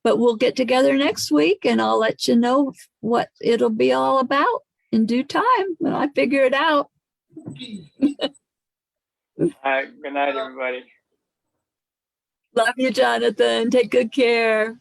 we'll get together next week, and I'll let you know what it'll be all about in due time when I figure it out. All right. Good night, everybody. Love you, Jonathan. Take good care.